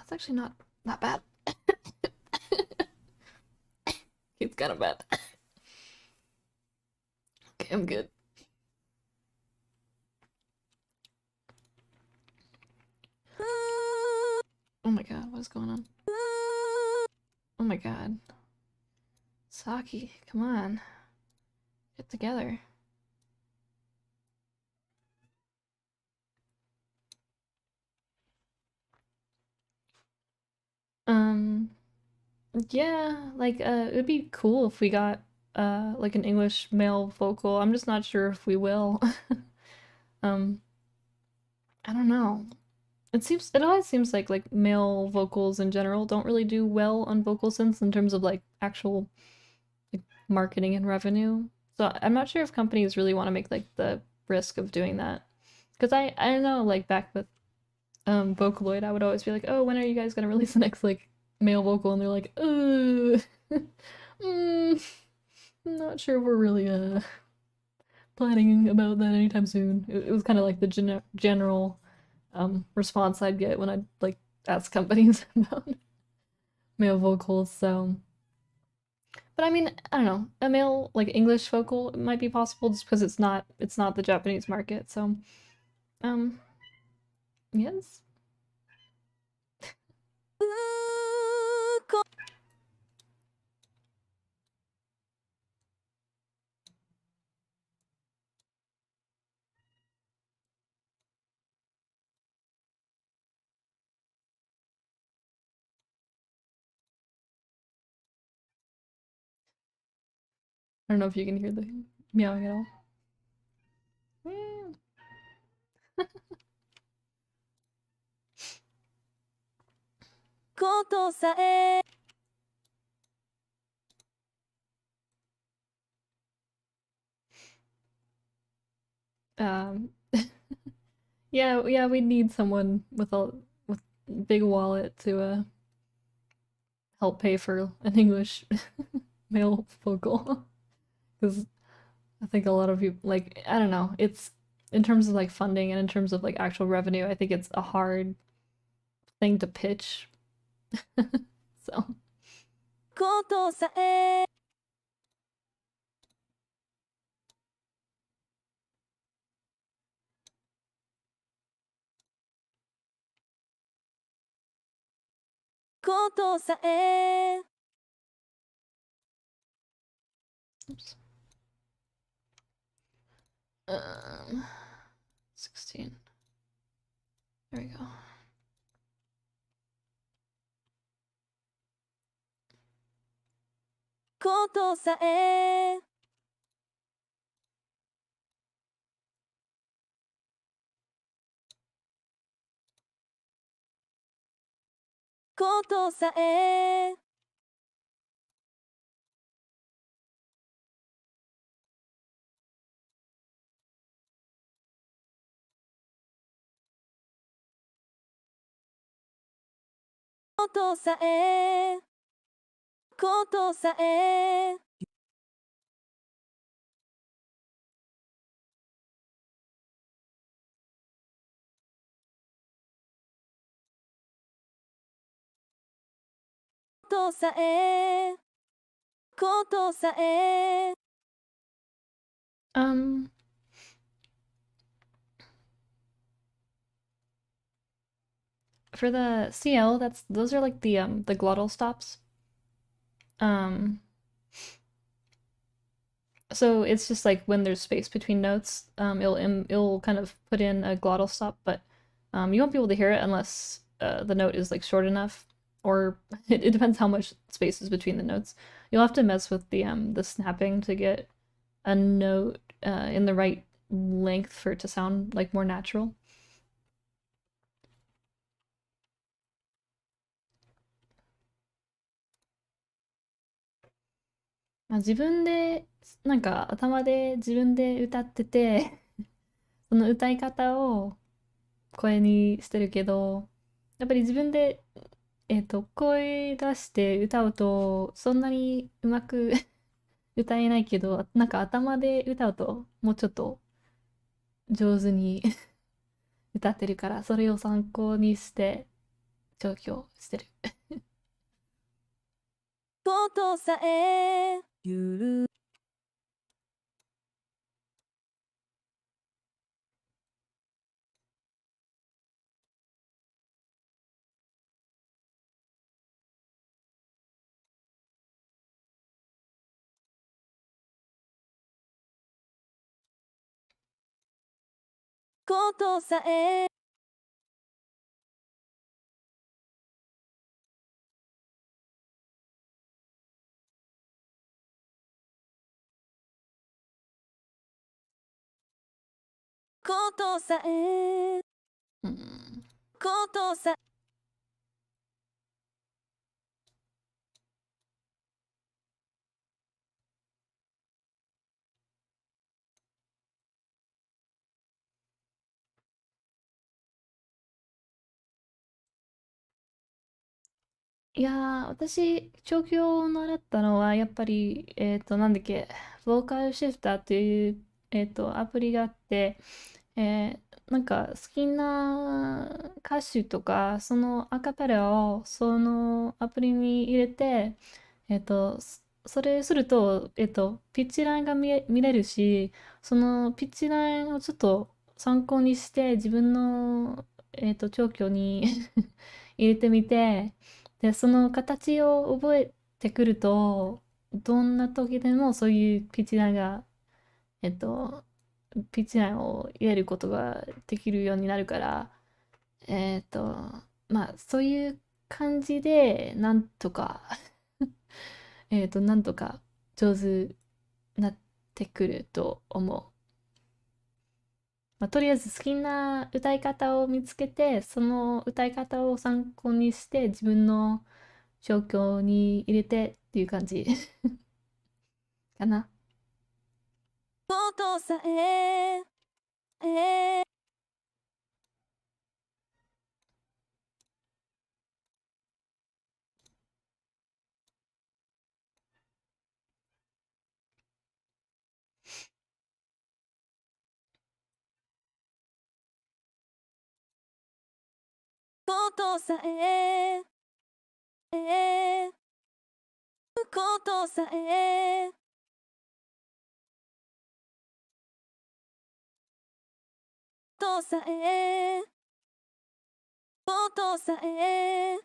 It's actually not that bad. It's kind of bad. Okay, I'm good. Oh my god, what is going on? Oh my god. Saki, come on. Get together. Um, yeah, like it would be cool if we got like an English male vocal. I'm just not sure if we will. Um, I don't know. It always seems like male vocals in general don't really do well on vocal synths in terms of like actual like marketing and revenue. So I'm not sure if companies really want to make like the risk of doing that. Because I know like back with Vocaloid, I would always be like, "Oh, when are you guys gonna release the next like male vocal?" And they're like, mm, I'm not sure if we're really planning about that anytime soon." It was kind of like the general response I'd get when I'd like ask companies about male vocals. So, But I mean, I don't know. A male like English vocal might be possible just because it's not the Japanese market. So, um, yes. うーこ I don't know if you can hear the meowing at all. Mm. ことさえ Yeah, we need someone with big wallet to help pay for an English male vocal because I think a lot of people like I don't know. It's in terms of like funding and in terms of like actual revenue, I think it's a hard thing to pitch. So ことさえことさえ oops. 16. There we go. ことさえことさえことさえことさえことさえことさえ Um, for the CL, those are like the glottal stops. Um, so it's just like when there's space between notes, it'll kind of put in a glottal stop, but you won't be able to hear it unless the note is like short enough, or it depends how much space is between the notes. You'll have to mess with the snapping to get a note in the right length for it to sound like more natural. まあ、自分でなんか頭で自分で歌っててその歌い方を声にしてるけど、やっぱり自分で、声出して歌うと、そんなにうまく歌えないけど、なんか頭で歌うと、もうちょっと上手に歌ってるから、それを参考にして調教してる。ことさえゆることさえことさえうん。ことさいやー、私、調教を習ったのは、やっぱり、なんだっけ、ボーカルシフターっていう、アプリがあって、なんか好きな歌手とか、そのアカペラをそのアプリに入れて、それすると、ピッチラインが見れるし、そのピッチラインをちょっと参考にして自分の、調教に入れてみて、で、その形を覚えてくると、どんな時でもそういうピッチラインが、えっと、ピッチラインを入れることができるようになるから、えっと、まあ、そういう感じで、なんとかなんとか上手なってくると思う。まあ、とりあえず好きな歌い方を見つけて、その歌い方を参考にして自分の状況に入れてっていう感じかな。ことさえ、えことさえ、えことさえ、とさえ、ことさえ、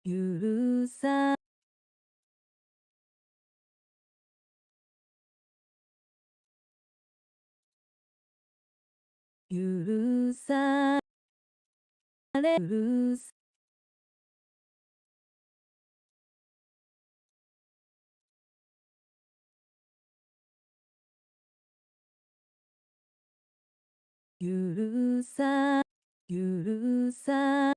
許さ、許される、許さ、許さ、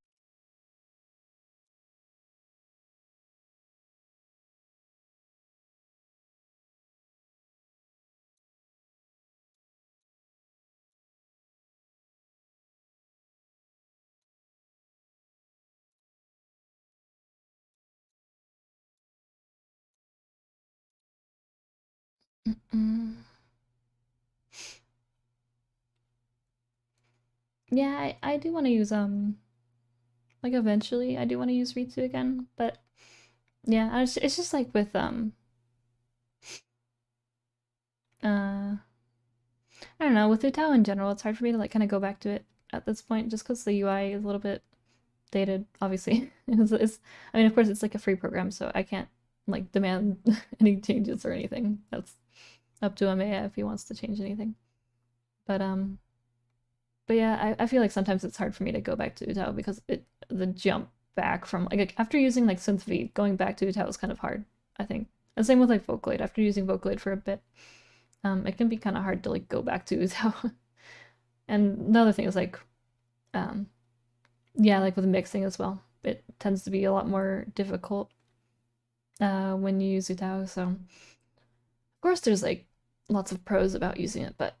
うん。Yeah, I do want to use like eventually I do want to use Ritsu again, but yeah, it's just like with uh I don't know, with Utao in general, it's hard for me to like kind of go back to it at this point just because the UI is a little bit dated, obviously. I mean, of course, it's like a free program, so I can't like demand any changes or anything. That's up to Amaya if he wants to change anything. But um, but yeah, I feel like sometimes it's hard for me to go back to Utao because the jump back from like after using like Synth V, going back to Utao is kind of hard, I think. And same with like Vocaloid. After using Vocaloid for a bit, it can be kind of hard to like go back to Utao. And another thing is like, um, yeah, like with mixing as well, it tends to be a lot more difficult when you use Utao. So of course there's like lots of pros about using it, but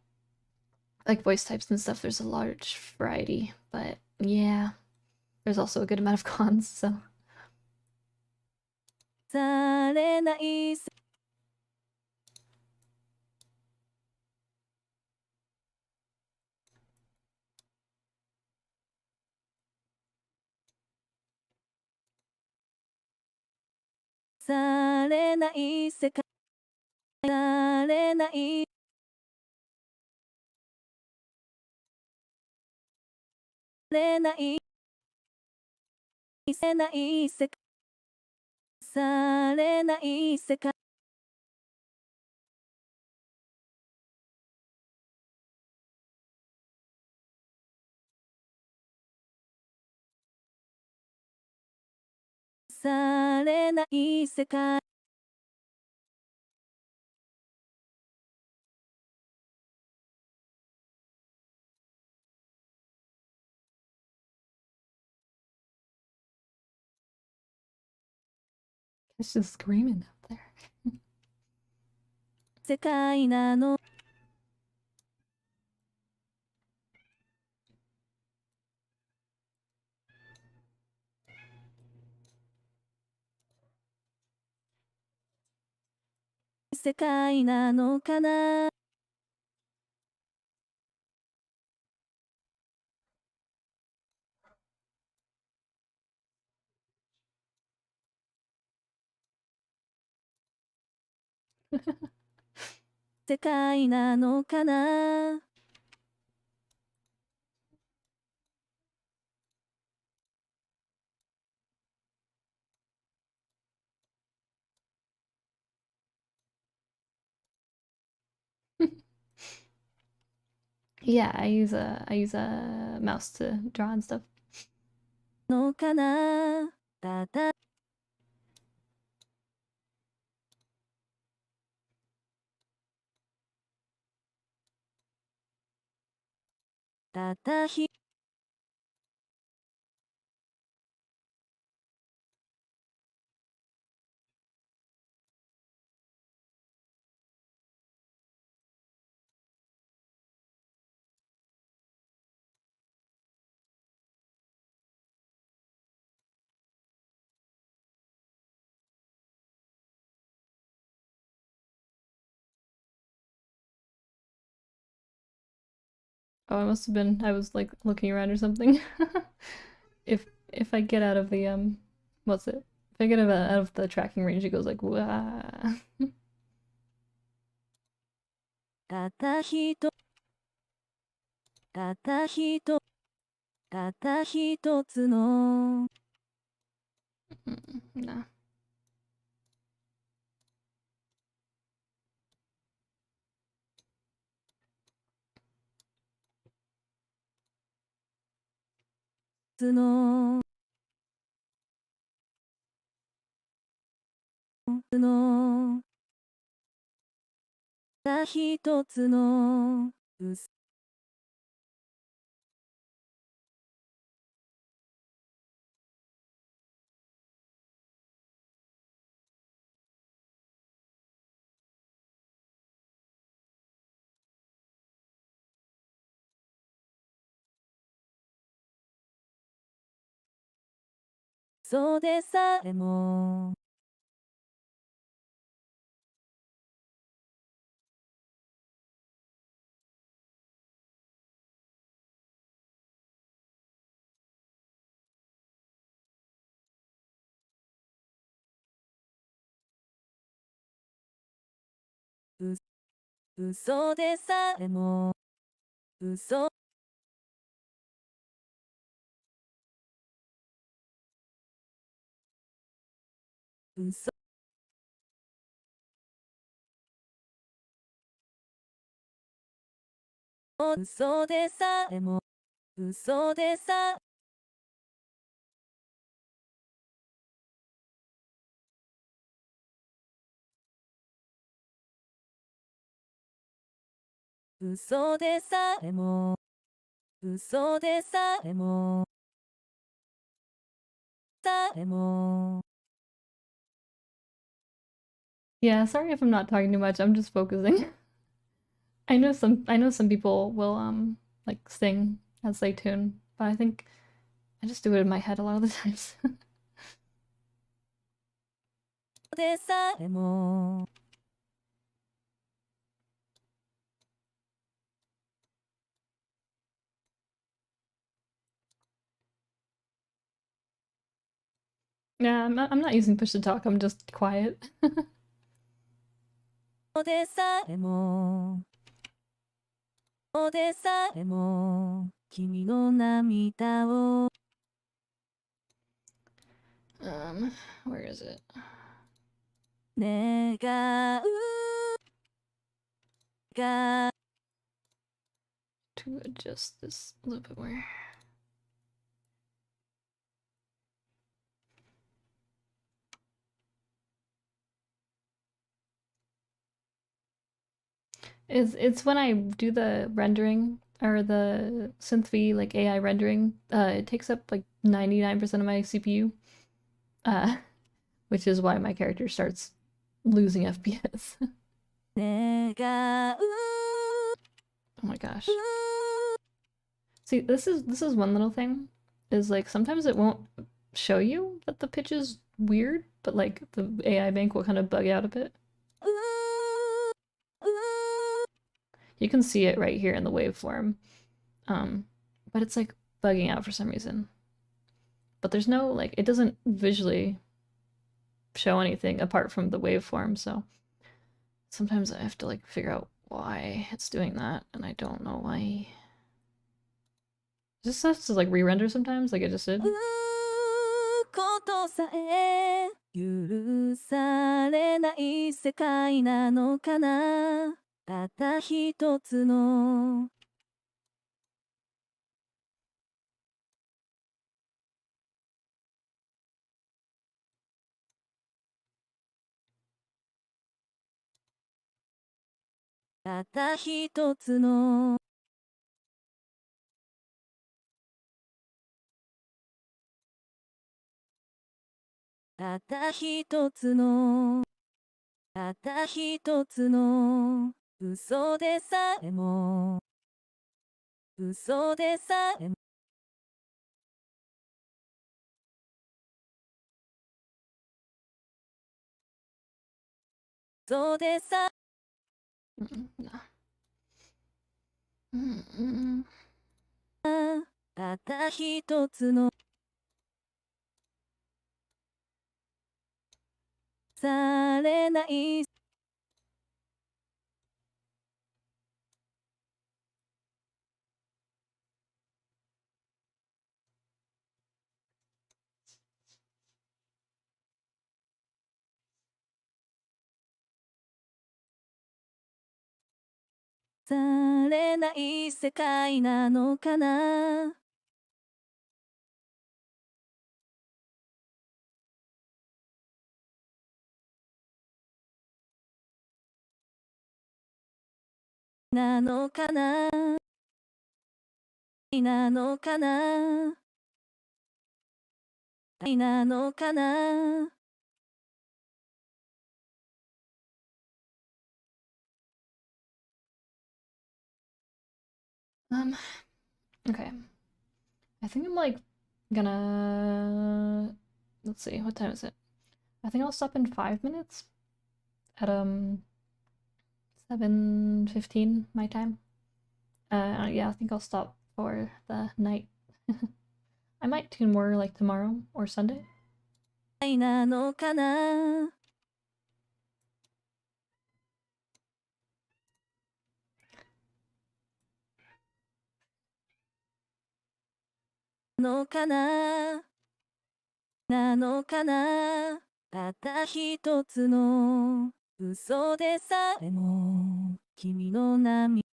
like voice types and stuff, there's a large variety. But yeah, there's also a good amount of cons. So されないされない世界、されないれないせない世界、されない世界、されない世界、it's just screaming up there. 世界なの、世界なのかな。世界なのかな。Yeah, I use a mouse to draw and stuff. のかな。ただただひOh, I must have been. I was like looking around or something. If I get out of the what's it? If I get out of the tracking range, it goes like wah. ただひとただひとただ一つの Nah. つののただ一つのうすそでさえもう嘘でさえも嘘嘘嘘でさえも嘘でさ嘘でさえも嘘でさえもさえも Yeah, sorry if I'm not talking too much. I'm just focusing. I know some people will like sing as they tune, but I think I just do it in my head a lot of the times. でさえも Yeah, I'm not using push to talk. I'm just quiet. でさえもでさえも君の涙を Where is it? 願うが To adjust this a little bit more. It's when I do the rendering or the SynthV like AI rendering, it takes up like 99% of my CPU, uh, which is why my character starts losing FPS. 願う Oh my gosh. See, this is one little thing, is like sometimes it won't show you that the pitch is weird, but like the AI bank will kind of bug out a bit. You can see it right here in the waveform. But it's like bugging out for some reason. But there's no like it doesn't visually show anything apart from the waveform, so sometimes I have to like figure out why it's doing that, and I don't know why. It just has to like re-render sometimes, like it just did. ことさえ許されない世界なのかな。たった一つのたった一つのたった一つのたった一つの嘘でさえも嘘でさえも嘘でさ たった一つのされないされない世界なのかな。なのかななのかななのかな Okay. I think I'm like gonna, let's see, what time is it? I think I'll stop in 5 minutes at 7:15 my time. Yeah, I think I'll stop for the night. I might tune more like tomorrow or Sunday. なのかなのかななのかなたった一つの嘘でさえも君の涙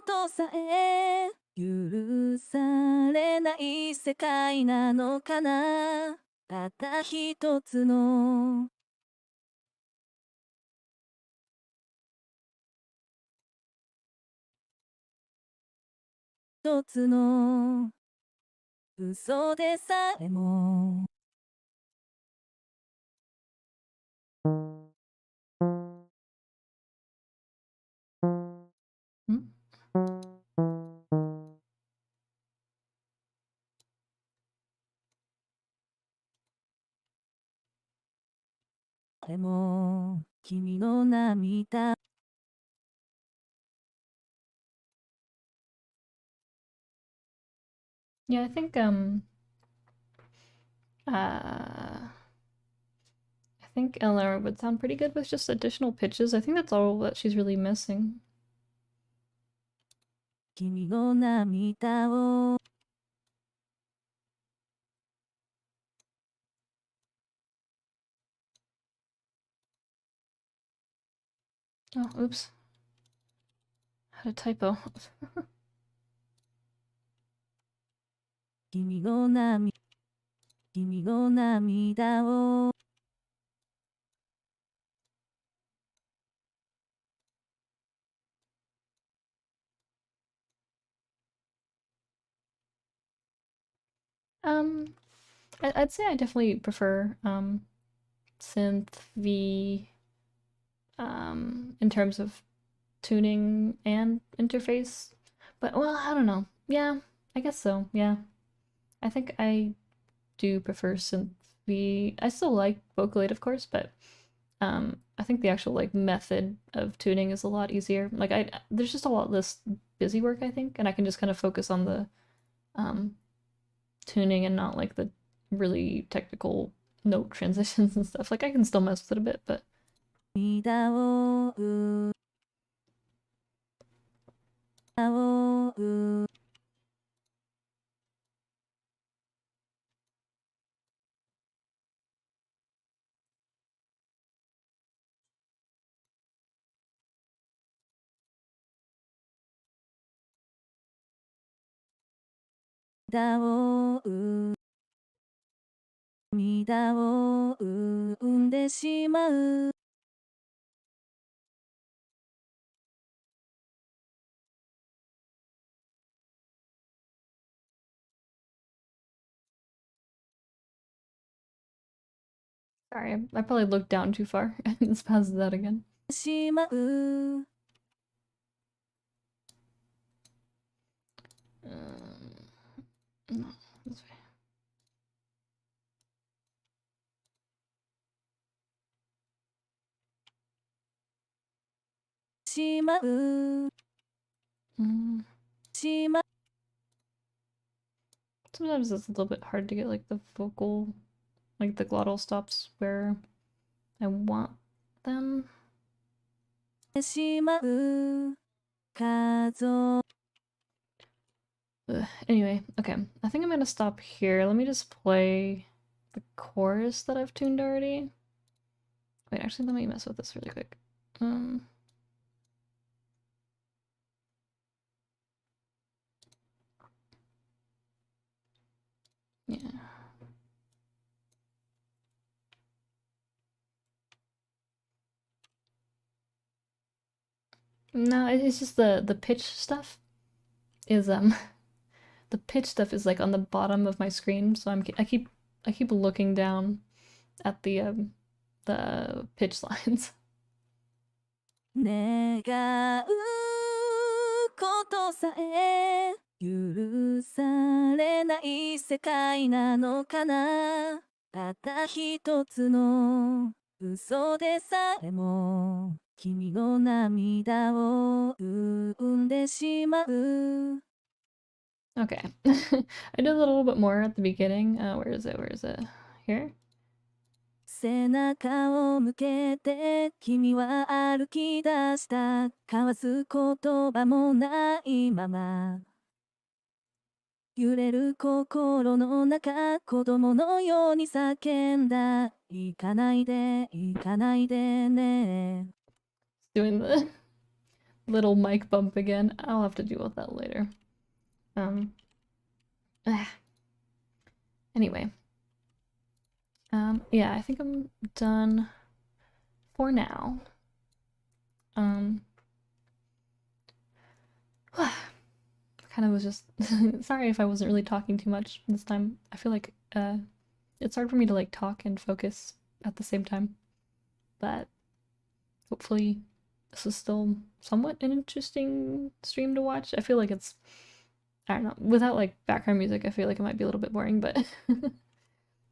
ことさえ許されない世界なのかなたった一つの一つの嘘でさえも Hmm? でも君の涙 Yeah, I think I think Eleanor would sound pretty good with just additional pitches. I think that's all that she's really missing. 君の涙を Oh, oops. Had a typo. 君の涙君の涙を Um, I'd say I definitely prefer synth v in terms of tuning and interface, But well, I don't know. Yeah, I guess so. Yeah. I think I do prefer synth V. I still like Vocaloid, of course, but I think the actual like method of tuning is a lot easier. Like there's just a lot less busy work, I think, and I can just kind of focus on the um tuning and not like the really technical note transitions and stuff. Like I can still mess with it a bit, but 涙をう涙を涙を生んでしまう sorry, I probably looked down too far and spazzed that again. しまう No, this way. しまう Mm. しま Sometimes it's a little bit hard to get like the vocal, like the glottal stops where I want them. しまう数 Anyway, okay. I think I'm gonna stop here. Let me just play the chorus that I've tuned already. Wait, actually, let me mess with this really quick. Yeah. No, it's just the pitch stuff is the pitch stuff is like on the bottom of my screen, so I keep looking down at the pitch lines. 願うことさえ許されない世界なのかなたった一つの嘘でさえも君の涙を生んでしまう Okay. I did a little bit more at the beginning. Where is it? Where is it? Here? 背中を向けて君は歩き出した交わす言葉もないまま揺れる心の中子供のように叫んだ行かないで行かないでね Doing the little mic bump again. I'll have to deal with that later. Ah. Anyway. Yeah, I think I'm done for now. Kind of was just sorry if I wasn't really talking too much this time. I feel like it's hard for me to like talk and focus at the same time. But hopefully this is still somewhat an interesting stream to watch. I feel like it's I don't know, without like background music, I feel like it might be a little bit boring, but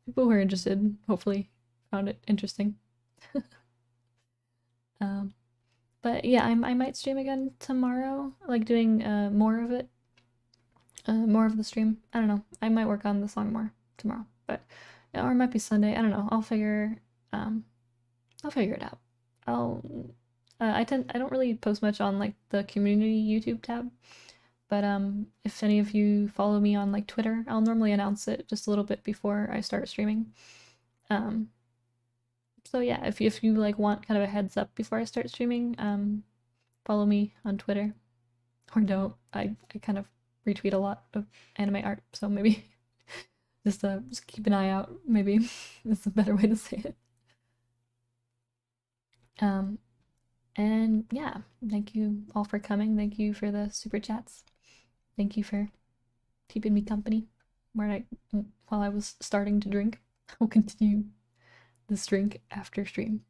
people who are interested hopefully found it interesting. But yeah, I might stream again tomorrow, like doing more of it, more of the stream. I don't know. I might work on the song more tomorrow, but or it might be Sunday. I don't know. I'll figure it out. I'll I don't really post much on like the community YouTube tab, but if any of you follow me on like Twitter, I'll normally announce it just a little bit before I start streaming. So yeah, if you like want kind of a heads up before I start streaming, follow me on Twitter. Or don't. I kind of retweet a lot of anime art, so maybe just keep an eye out, maybe. That's a better way to say it. And yeah, thank you all for coming. Thank you for the super chats. Thank you for keeping me company while I was starting to drink. I will continue this drink after stream.